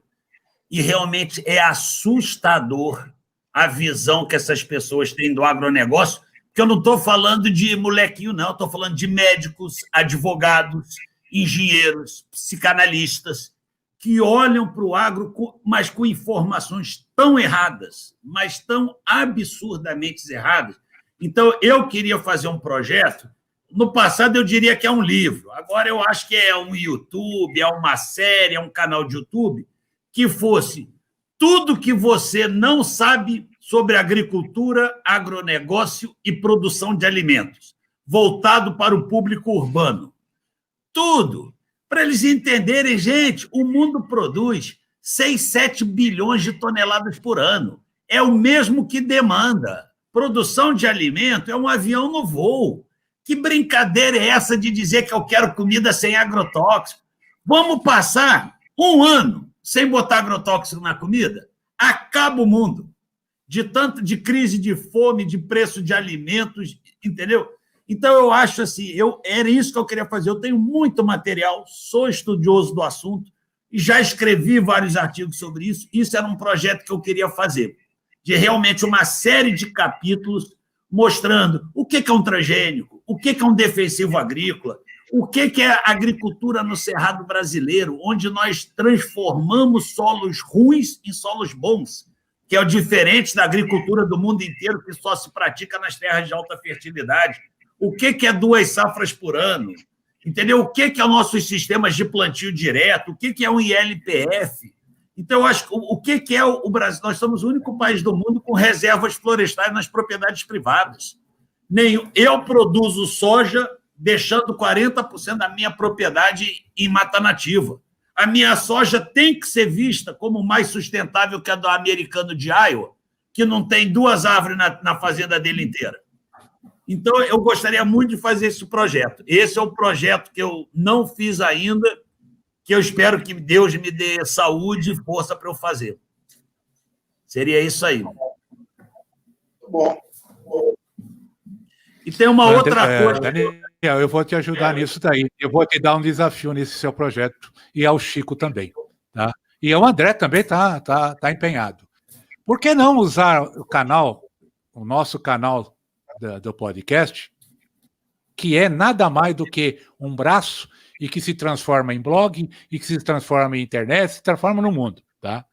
e realmente é assustador a visão que essas pessoas têm do agronegócio, que eu não estou falando de molequinho, não, estou falando de médicos, advogados, engenheiros, psicanalistas, que olham para o agro, mas com informações tão erradas, mas tão absurdamente erradas. Então, eu queria fazer um projeto, no passado eu diria que é um livro, agora eu acho que é um YouTube, é uma série, é um canal de YouTube, que fosse tudo que você não sabe sobre agricultura, agronegócio e produção de alimentos, voltado para o público urbano. Tudo. Para eles entenderem, gente, o mundo produz 6, 7 bilhões de toneladas por ano. É o mesmo que demanda. Produção de alimento é um avião no voo. Que brincadeira é essa de dizer que eu quero comida sem agrotóxico? Vamos passar 1 ano sem botar agrotóxico na comida? Acaba o mundo. De crise de fome, de preço de alimentos, entendeu? Então, eu acho assim, era isso que eu queria fazer. Eu tenho muito material, sou estudioso do assunto e já escrevi vários artigos sobre isso. Isso era um projeto que eu queria fazer, de realmente uma série de capítulos mostrando o que é um transgênico, o que é um defensivo agrícola, o que é a agricultura no Cerrado brasileiro, onde nós transformamos solos ruins em solos bons, que é o diferente da agricultura do mundo inteiro, que só se pratica nas terras de alta fertilidade. O que é 2 safras por ano? Entendeu? O que é nossos sistemas de plantio direto? O que é um ILPF? Então, eu acho que o que é o Brasil? Nós somos o único país do mundo com reservas florestais nas propriedades privadas. Eu produzo soja deixando 40% da minha propriedade em mata nativa. A minha soja tem que ser vista como mais sustentável que a do americano de Iowa, que não tem 2 árvores na fazenda dele inteira. Então, eu gostaria muito de fazer esse projeto. Esse é o projeto que eu não fiz ainda, que eu espero que Deus me dê saúde e força para eu fazer. Seria isso aí. Bom. E tem uma outra coisa... Daniel, eu vou te ajudar nisso daí. Eu vou te dar um desafio nesse seu projeto, e ao Chico também. Tá? E o André também está empenhado. Por que não usar o nosso canal do podcast, que é nada mais do que um braço e que se transforma em blog, e que se transforma em internet, se transforma no mundo, tá?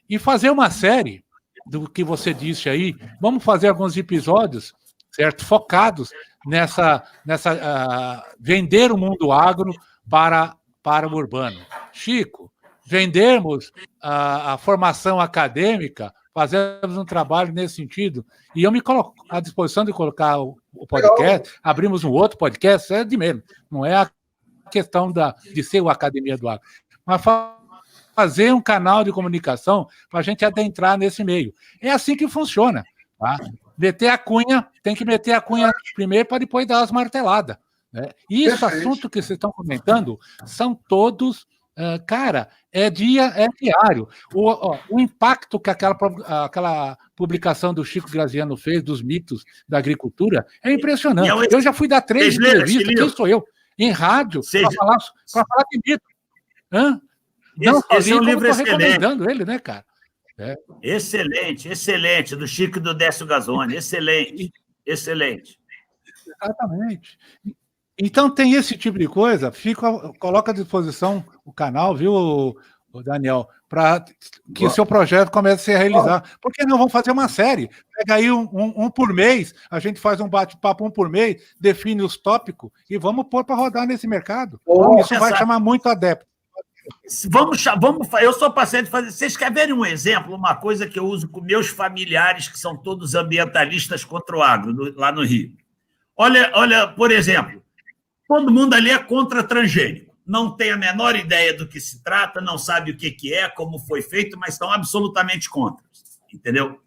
E fazer uma série do que você disse aí, vamos fazer alguns episódios, certo? Focados nessa vender o mundo agro para o urbano. Chico, vendermos a formação acadêmica, fazemos um trabalho nesse sentido, e eu me coloco à disposição de colocar o podcast, abrimos um outro podcast, é de menos, não é a questão de ser a Academia do Agro, mas fazer um canal de comunicação para a gente adentrar nesse meio. É assim que funciona, tá? Tem que meter a cunha primeiro para depois dar as marteladas, né? E esse assunto que vocês estão comentando são todos... cara, é diário. O impacto que aquela publicação do Chico Graziano fez dos mitos da agricultura é impressionante. Eu já fui dar 3 entrevistas, quem sou eu? Em rádio, para falar de mito. Esse é um livro excelente. Recomendando ele, né, cara? Excelente, do Chico e do Décio Gazzoni, excelente. Exatamente. Então, tem esse tipo de coisa, coloca à disposição o canal, viu, Daniel, para que o seu projeto comece a se realizar. Por que não vamos fazer uma série? Pega aí um por mês, a gente faz um bate-papo 1 por mês, define os tópicos e vamos pôr para rodar nesse mercado. Isso vai chamar muito adepto. Eu sou paciente de fazer. Vocês querem ver um exemplo? Uma coisa que eu uso com meus familiares, que são todos ambientalistas contra o agro, lá no Rio. Olha, por exemplo, todo mundo ali é contra transgênico. Não tem a menor ideia do que se trata, não sabe o que é, como foi feito, mas estão absolutamente contra. Entendeu?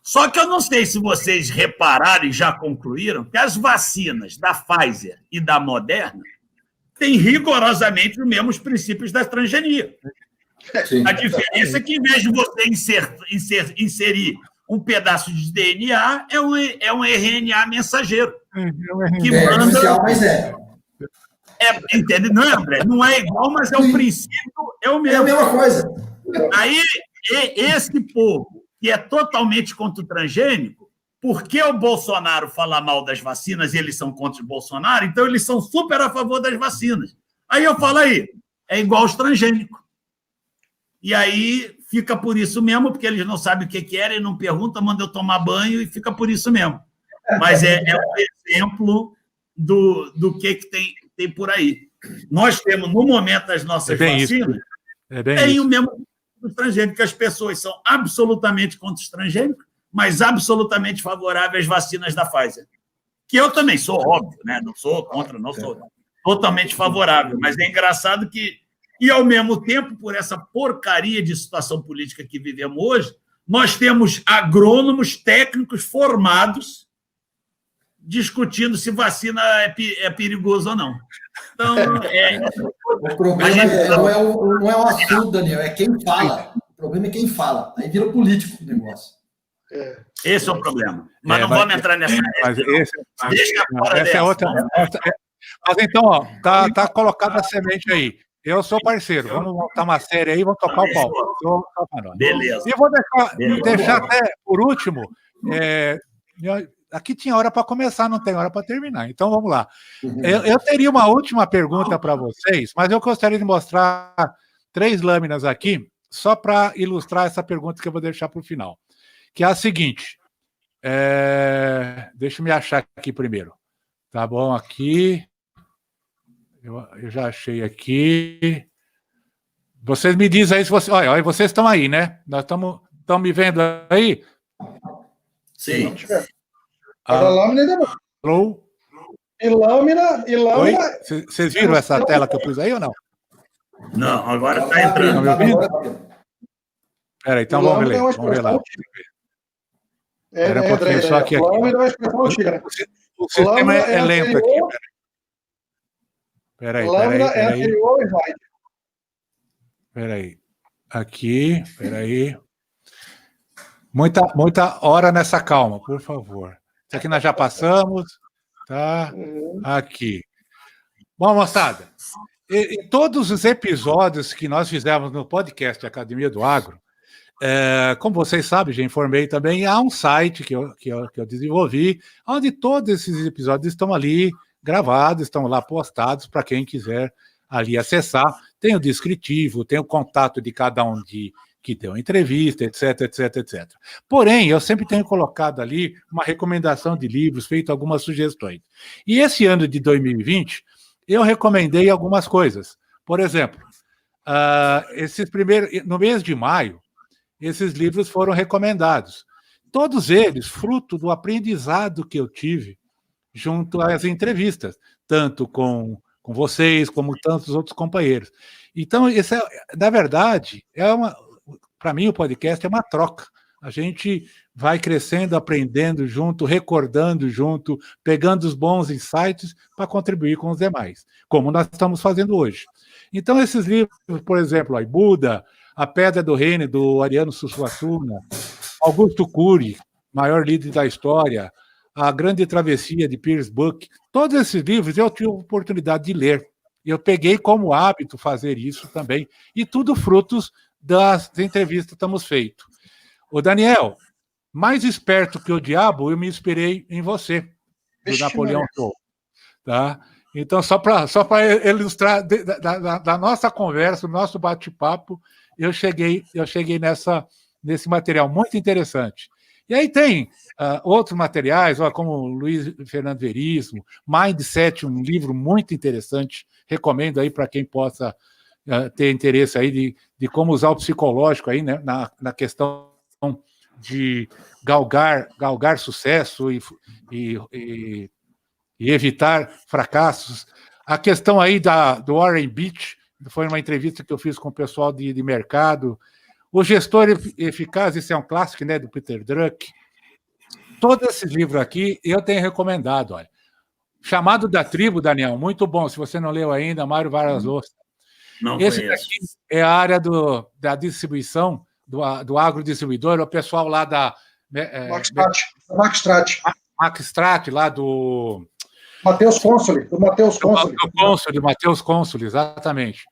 Só que eu não sei se vocês repararam e já concluíram que as vacinas da Pfizer e da Moderna têm rigorosamente os mesmos princípios da transgenia. Sim. A diferença é que, em vez de você inserir um pedaço de DNA, é um RNA mensageiro. Que manda... mas entende? Não é, André? Não é igual, mas o princípio é o mesmo. É a mesma coisa. Aí, esse povo que é totalmente contra o transgênico, porque o Bolsonaro fala mal das vacinas e eles são contra o Bolsonaro, então eles são super a favor das vacinas. Aí eu falo é igual aos transgênicos. E aí fica por isso mesmo, porque eles não sabem o que querem, não perguntam, mandam eu tomar banho e fica por isso mesmo. Mas é um exemplo do que tem por aí. Nós temos, no momento das nossas vacinas, tem o mesmo do transgênico, que as pessoas são absolutamente contra os transgênicos, mas absolutamente favoráveis às vacinas da Pfizer. Que eu também sou, óbvio, né? Não sou contra, não sou totalmente favorável, mas é engraçado que, e ao mesmo tempo, por essa porcaria de situação política que vivemos hoje, nós temos agrônomos técnicos formados discutindo se vacina é perigoso ou não. Então, o problema não é o assunto, Daniel, é quem fala. O problema é quem fala. Aí vira político o negócio. Esse é o problema. Mas não vamos entrar nessa. Deixa fora dessa. Outra. Mas então, ó, tá colocada a semente aí. Eu sou parceiro. Vamos montar uma série aí, vamos tocar o pau. Beleza. E vou deixar até, por último, aqui tinha hora para começar, não tem hora para terminar. Então, vamos lá. Eu teria uma última pergunta para vocês, mas eu gostaria de mostrar 3 lâminas aqui, só para ilustrar essa pergunta que eu vou deixar para o final. Que é a seguinte. Deixa eu me achar aqui primeiro. Tá bom, aqui. Eu já achei aqui. Vocês me dizem aí se vocês... Olha, vocês estão aí, né? Nós estão me vendo aí? Sim. A lâmina ainda não. Alô? E lâmina... Oi? Vocês viram essa tela que eu pus aí ou não? Não, agora está entrando. Estão me ouvindo? Peraí, então vamos ver lá. Espera um pouquinho, só aqui. O sistema é lento aqui. Peraí. Peraí. Aqui, peraí. Muita hora nessa calma, por favor. Isso aqui nós já passamos. Tá? Aqui. Bom, moçada, em todos os episódios que nós fizemos no podcast Academia do Agro, como vocês sabem, já informei também, há um site que eu desenvolvi, onde todos esses episódios estão ali gravados, estão lá postados para quem quiser ali acessar. Tem o descritivo, tem o contato de cada um que deu a entrevista, etc. Porém, eu sempre tenho colocado ali uma recomendação de livros, feito algumas sugestões. E esse ano de 2020, eu recomendei algumas coisas. Por exemplo, no mês de maio, esses livros foram recomendados. Todos eles fruto do aprendizado que eu tive junto às entrevistas, tanto com vocês, como tantos outros companheiros. Então, na verdade, para mim, o podcast é uma troca. A gente vai crescendo, aprendendo junto, recordando junto, pegando os bons insights para contribuir com os demais, como nós estamos fazendo hoje. Então, esses livros, por exemplo, Buda, A Pedra do Reino, do Ariano Suassuna, Augusto Cury, maior líder da história, A Grande Travessia, de Piers Buck, todos esses livros eu tive a oportunidade de ler. Eu peguei como hábito fazer isso também, e tudo frutos das entrevistas que estamos feitos. O Daniel, mais esperto que o diabo, eu me inspirei em você, do Napoleão Show. Tá? Então, só para ilustrar da nossa conversa, do nosso bate-papo, eu cheguei nesse material muito interessante. E aí tem outros materiais, como Luiz Fernando Veríssimo, Mindset, um livro muito interessante, recomendo aí para quem possa ter interesse aí de como usar o psicológico aí, né, na questão de galgar sucesso e evitar fracassos. A questão aí do Warren Beach, foi uma entrevista que eu fiz com o pessoal de mercado. O Gestor Eficaz, esse é um clássico, né, do Peter Drucker. Todos esses livros aqui eu tenho recomendado, olha. Chamado da Tribo, Daniel, muito bom. Se você não leu ainda, Mário Vargas Llosa. Não Esse conheço. daqui é a área da distribuição, do agrodistribuidor, é o pessoal lá da... Max Strat, lá do... Matheus Consoli. Do Matheus Consoli, exatamente.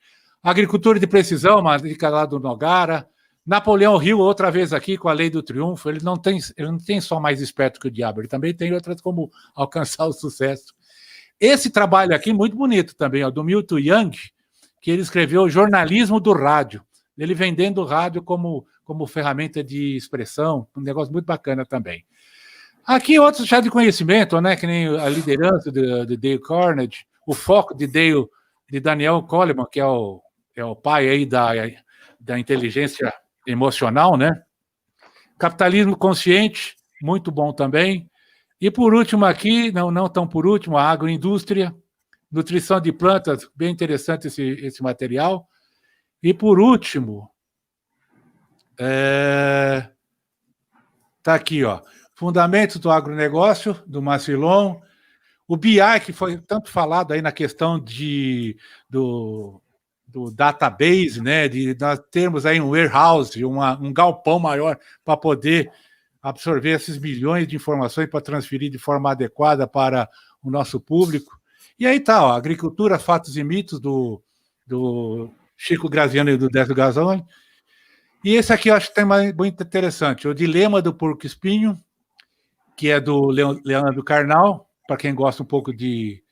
Agricultura de precisão, uma dica lá do Nogara. Napoleão Hill, outra vez aqui, com a Lei do Triunfo. Ele não tem só mais esperto que o diabo, ele também tem outras como alcançar o sucesso. Esse trabalho aqui, muito bonito também, ó, do Milton Young, que ele escreveu o Jornalismo do Rádio, ele vendendo o rádio como ferramenta de expressão, um negócio muito bacana também. Aqui outros já de conhecimento, né, que nem a liderança de Dale Carnegie, o foco de Daniel Goleman, que é o pai aí da inteligência emocional, né? Capitalismo consciente, muito bom também. E por último aqui, não tão por último, a agroindústria, nutrição de plantas, bem interessante esse material. E por último, tá aqui, ó, Fundamentos do Agronegócio, do Macilon, o BI, que foi tanto falado aí na questão do database, né, de nós termos aí um warehouse, um galpão maior para poder absorver esses milhões de informações para transferir de forma adequada para o nosso público. E aí tá, ó, Agricultura, Fatos e Mitos, do Chico Graziano e do Décio Gazzoli. E esse aqui eu acho que tem muito interessante, o Dilema do Porco-Espinho, que é do Leandro Carnal, para quem gosta um pouco de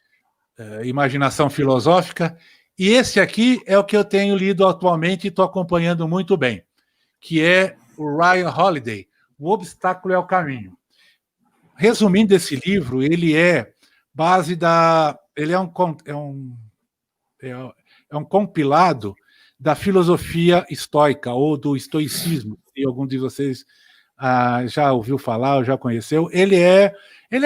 imaginação filosófica. E esse aqui é o que eu tenho lido atualmente e estou acompanhando muito bem, que é o Ryan Holiday, O Obstáculo é o Caminho. Resumindo esse livro, ele é base ele é um compilado da filosofia estoica, ou do estoicismo, se algum de vocês já ouviu falar, ou já conheceu. Ele é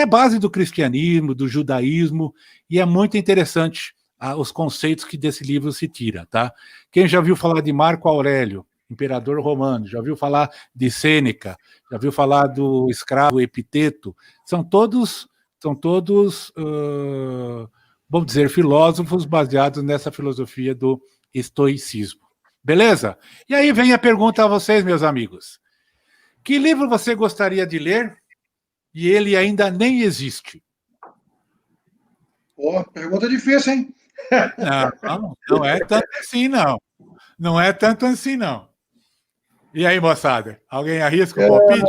base do cristianismo, do judaísmo, e é muito interessante os conceitos que desse livro se tira, tá? Quem já ouviu falar de Marco Aurélio, imperador romano, já ouviu falar de Sêneca, já ouviu falar do escravo Epiteto, são todos vamos dizer, filósofos baseados nessa filosofia do estoicismo. Beleza? E aí vem a pergunta a vocês, meus amigos. Que livro você gostaria de ler e ele ainda nem existe? Pergunta difícil, hein? Não é tanto assim, não. Não é tanto assim, não. E aí, moçada? Alguém arrisca o palpite?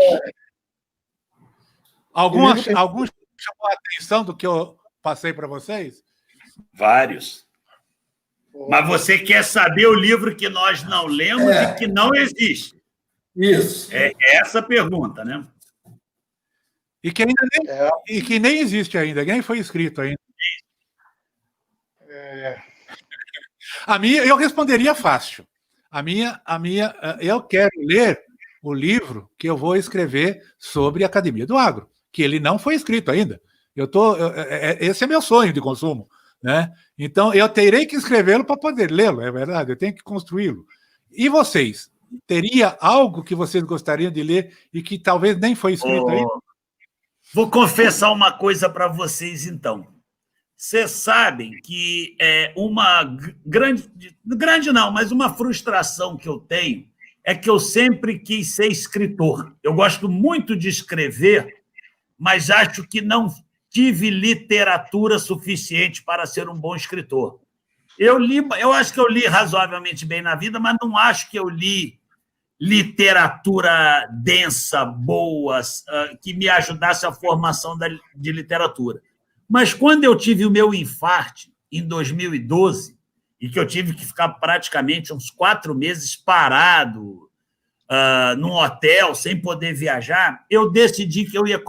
Alguns chamou a atenção do que eu passei para vocês? Vários. Mas você quer saber o livro que nós não lemos e que não existe? Isso. É essa a pergunta, né? E que nem existe ainda, nem foi escrito ainda. A minha, eu responderia fácil. A minha, eu quero ler o livro que eu vou escrever sobre a Academia do Agro, que ele não foi escrito ainda. Esse é meu sonho de consumo, né? Então, eu terei que escrevê-lo para poder lê-lo, é verdade, eu tenho que construí-lo. E vocês? Teria algo que vocês gostariam de ler e que talvez nem foi escrito ainda? Vou confessar uma coisa para vocês, então. Vocês sabem que uma grande não, mas uma frustração que eu tenho é que eu sempre quis ser escritor. Eu gosto muito de escrever, mas acho que não tive literatura suficiente para ser um bom escritor. Eu acho que eu li razoavelmente bem na vida, mas não acho que eu li literatura densa, boa, que me ajudasse a formação de literatura. Mas quando eu tive o meu infarte, em 2012, e que eu tive que ficar praticamente uns 4 meses parado num hotel, sem poder viajar, eu decidi que eu ia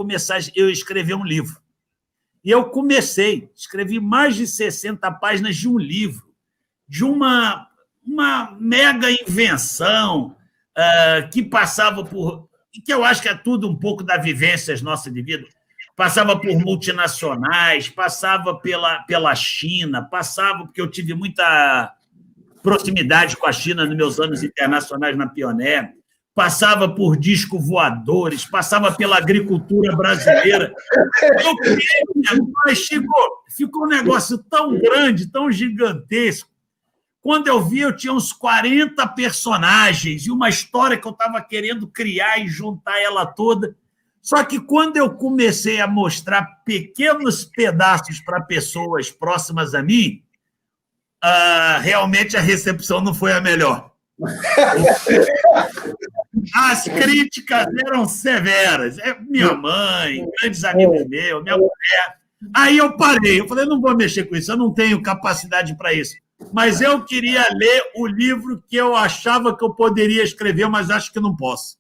escrever um livro. E eu escrevi mais de 60 páginas de um livro, de uma uma mega invenção que passava por... que eu acho que é tudo um pouco da vivência nossa de vida. Passava por multinacionais, passava pela China, passava porque eu tive muita proximidade com a China nos meus anos internacionais na Pioneer, passava por disco voadores, passava pela agricultura brasileira. Eu criei, mas ficou um negócio tão grande, tão gigantesco. Quando eu vi, eu tinha uns 40 personagens e uma história que eu estava querendo criar e juntar ela toda. Só que quando eu comecei a mostrar pequenos pedaços para pessoas próximas a mim, realmente a recepção não foi a melhor. As críticas eram severas. Minha mãe, grandes amigos meus, minha mulher. Aí eu parei, eu falei, não vou mexer com isso, eu não tenho capacidade para isso. Mas eu queria ler o livro que eu achava que eu poderia escrever, mas acho que não posso.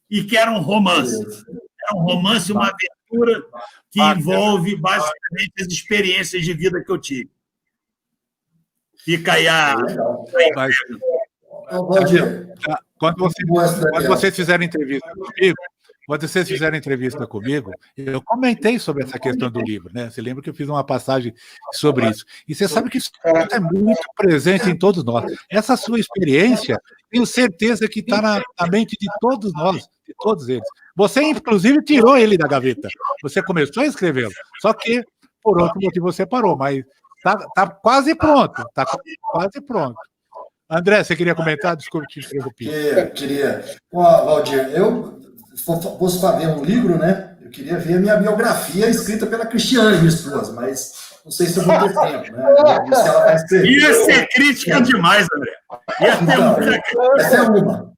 E que era um romance. Era um romance, uma aventura que envolve basicamente as experiências de vida que eu tive. Fica aí a... Quando vocês fizerem entrevista comigo, eu comentei sobre essa questão do livro, né? Você lembra que eu fiz uma passagem sobre isso? E você sabe que isso é muito presente em todos nós. Essa sua experiência, tenho certeza que está na mente de todos nós, de todos eles. Você, inclusive, tirou ele da gaveta. Você começou a escrevê-lo, só que, por outro motivo, você parou, mas está quase pronto. Está quase pronto. André, você queria comentar? Desculpe te interromper. Queria. Valdir, eu fosse fazer um livro, né? Eu queria ver a minha biografia escrita pela Cristiane, minha esposa, mas não sei se eu vou ter tempo, né? Se ela vai escrever. Ia ser crítica demais, André. Essa é uma.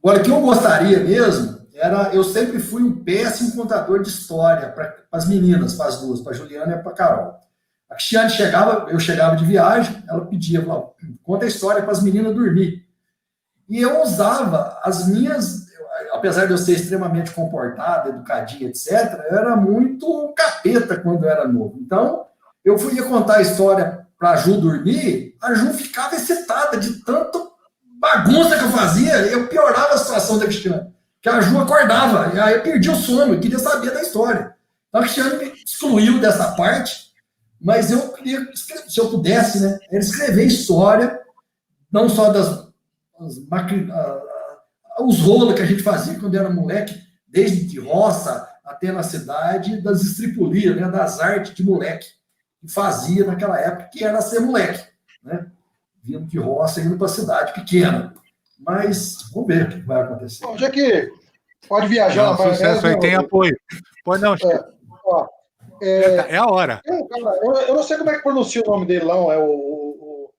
Agora, o que eu gostaria mesmo era... Eu sempre fui um péssimo contador de história para as meninas, para as duas, para a Juliana e para a Carol. A Cristiane eu chegava de viagem, ela pedia, falava, conta a história para as meninas dormir. E eu usava as minhas, apesar de eu ser extremamente comportado, educadinho, etc., eu era muito capeta quando eu era novo. Então, eu ia contar a história para a Ju dormir, a Ju ficava excitada de tanto bagunça que eu fazia, eu piorava a situação da Cristiane, que a Ju acordava, e aí eu perdi o sono, eu queria saber da história. Então, a Cristiane me excluiu dessa parte. Mas eu queria, se eu pudesse, né, era escrever história, não só os rolos que a gente fazia quando era moleque, desde de roça até na cidade, das estripulias, né, das artes de moleque, que fazia naquela época, que era ser moleque, né, vindo de roça e indo para a cidade pequena. Mas vamos ver o que vai acontecer. Já que pode viajar. Não, sucesso aí, tem apoio. Pode não, é a hora. Eu não sei como é que pronuncia o nome dele, não. É o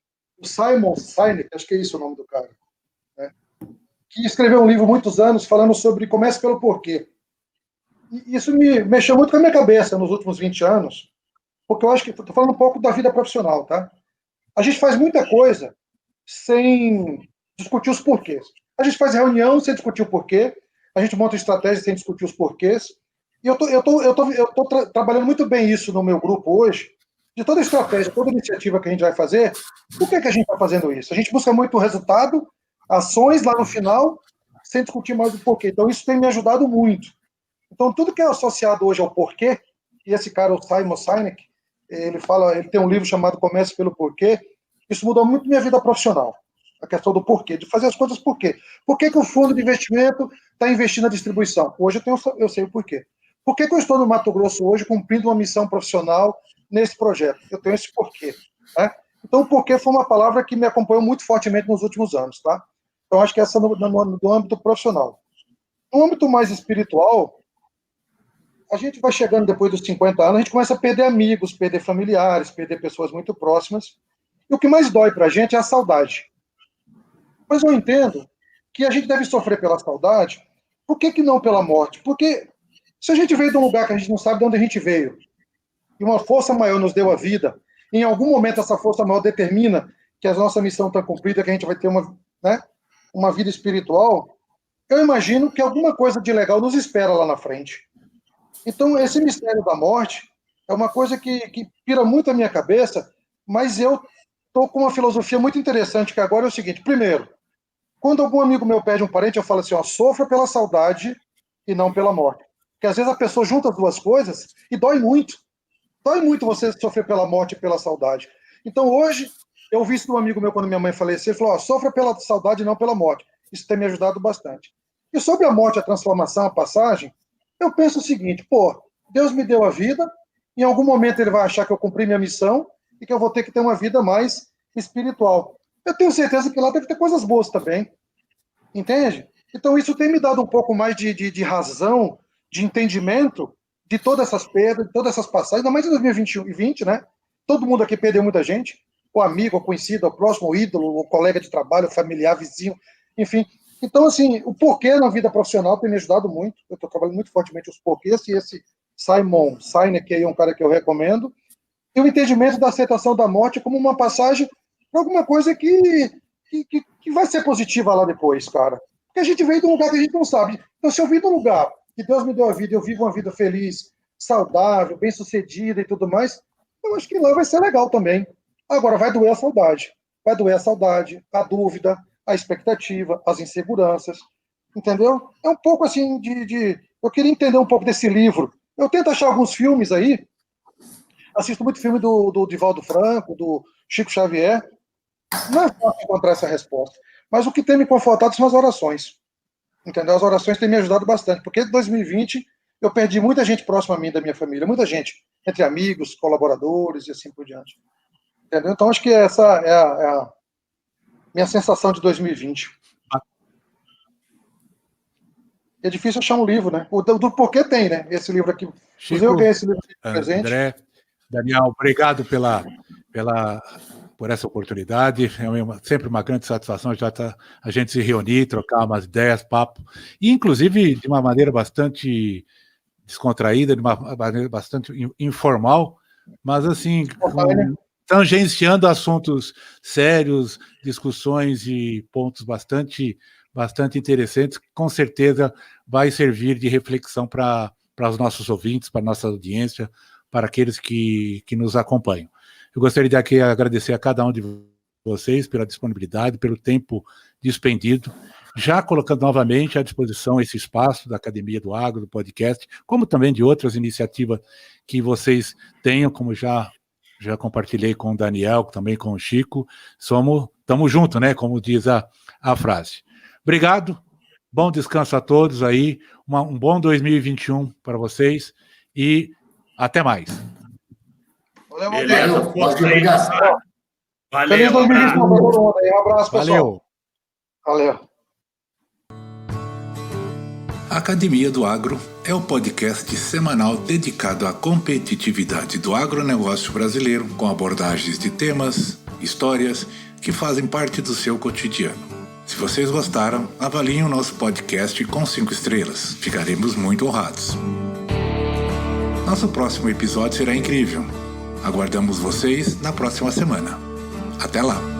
Simon Sinek, acho que é isso o nome do cara. Né? Que escreveu um livro há muitos anos falando sobre Comece pelo Porquê. E isso me mexeu muito com a minha cabeça nos últimos 20 anos, porque eu acho que estou falando um pouco da vida profissional, tá? A gente faz muita coisa sem discutir os porquês. A gente faz reunião sem discutir o porquê, a gente monta estratégia sem discutir os porquês. E eu tô trabalhando muito bem isso no meu grupo hoje, de toda estratégia, toda iniciativa que a gente vai fazer. Por que a gente está fazendo isso? A gente busca muito resultado, ações lá no final, sem discutir mais o porquê. Então, isso tem me ajudado muito. Então, tudo que é associado hoje ao porquê, e esse cara, o Simon Sinek, ele tem um livro chamado Comece pelo Porquê, isso mudou muito minha vida profissional. A questão do porquê, de fazer as coisas por quê. Por que o fundo de investimento está investindo na distribuição? Hoje eu sei o porquê. Por que eu estou no Mato Grosso hoje cumprindo uma missão profissional nesse projeto? Eu tenho esse porquê. Né? Então, o porquê foi uma palavra que me acompanhou muito fortemente nos últimos anos. Tá? Então, acho que essa no âmbito profissional. No âmbito mais espiritual, a gente vai chegando depois dos 50 anos, a gente começa a perder amigos, perder familiares, perder pessoas muito próximas. E o que mais dói para a gente é a saudade. Mas eu entendo que a gente deve sofrer pela saudade, por que não pela morte? Porque se a gente veio de um lugar que a gente não sabe de onde a gente veio, e uma força maior nos deu a vida, em algum momento essa força maior determina que a nossa missão está cumprida, que a gente vai ter uma vida espiritual, eu imagino que alguma coisa de legal nos espera lá na frente. Então, esse mistério da morte é uma coisa que pira muito a minha cabeça, mas eu estou com uma filosofia muito interessante, que agora é o seguinte: primeiro, quando algum amigo meu pede um parente, eu falo assim, ó, sofra pela saudade e não pela morte. Porque às vezes a pessoa junta as duas coisas e dói muito. Dói muito você sofrer pela morte e pela saudade. Então hoje, eu ouvi isso de um amigo meu quando minha mãe faleceu, ele falou, ó, sofra pela saudade e não pela morte. Isso tem me ajudado bastante. E sobre a morte, a transformação, a passagem, eu penso o seguinte, pô, Deus me deu a vida, em algum momento ele vai achar que eu cumpri minha missão e que eu vou ter que ter uma vida mais espiritual. Eu tenho certeza que lá deve ter coisas boas também, entende? Então isso tem me dado um pouco mais de razão, de entendimento de todas essas perdas, de todas essas passagens, ainda mais em 2021 e 2020, né? Todo mundo aqui perdeu muita gente, o amigo, o conhecido, o próximo, o ídolo, o colega de trabalho, o familiar, vizinho, enfim. Então, assim, o porquê na vida profissional tem me ajudado muito. Eu estou trabalhando muito fortemente os porquês, e esse Simon Sinek aí é um cara que eu recomendo. E o entendimento da aceitação da morte como uma passagem para alguma coisa que vai ser positiva lá depois, cara. Porque a gente veio de um lugar que a gente não sabe. Então, se eu vim de um lugar que Deus me deu a vida, eu vivo uma vida feliz, saudável, bem-sucedida e tudo mais, eu acho que lá vai ser legal também. Agora, vai doer a saudade. Vai doer a saudade, a dúvida, a expectativa, as inseguranças, entendeu? É um pouco assim eu queria entender um pouco desse livro. Eu tento achar alguns filmes aí, assisto muito filme do Divaldo Franco, do Chico Xavier, não é fácil encontrar essa resposta, mas o que tem me confortado são as orações, entendeu? As orações têm me ajudado bastante, porque em 2020 eu perdi muita gente próxima a mim, da minha família, muita gente, entre amigos, colaboradores e assim por diante, entendeu? Então acho que essa é a minha sensação de 2020. É difícil achar um livro, né? Do porquê tem, né? Esse livro aqui. Chico, eu ganhei esse livro aqui presente. André, Daniel, obrigado por essa oportunidade. É sempre uma grande satisfação a gente se reunir, trocar umas ideias, papo, e inclusive de uma maneira bastante descontraída, de uma maneira bastante informal, mas assim, tangenciando assuntos sérios, discussões e pontos bastante interessantes, com certeza vai servir de reflexão para os nossos ouvintes, para a nossa audiência, para aqueles que nos acompanham. Eu gostaria de aqui agradecer a cada um de vocês pela disponibilidade, pelo tempo despendido, já colocando novamente à disposição esse espaço da Academia do Agro, do podcast, como também de outras iniciativas que vocês tenham, como já compartilhei com o Daniel, também com o Chico, estamos juntos, né, como diz a frase. Obrigado, bom descanso a todos aí, um bom 2021 para vocês e até mais. Valeu, beleza, obrigado. Valeu. Feliz 2021, um abraço, pessoal. Valeu. A Academia do Agro é o podcast semanal dedicado à competitividade do agronegócio brasileiro, com abordagens de temas, histórias que fazem parte do seu cotidiano. Se vocês gostaram, avaliem o nosso podcast com 5 estrelas. Ficaremos muito honrados. Nosso próximo episódio será incrível. Aguardamos vocês na próxima semana. Até lá!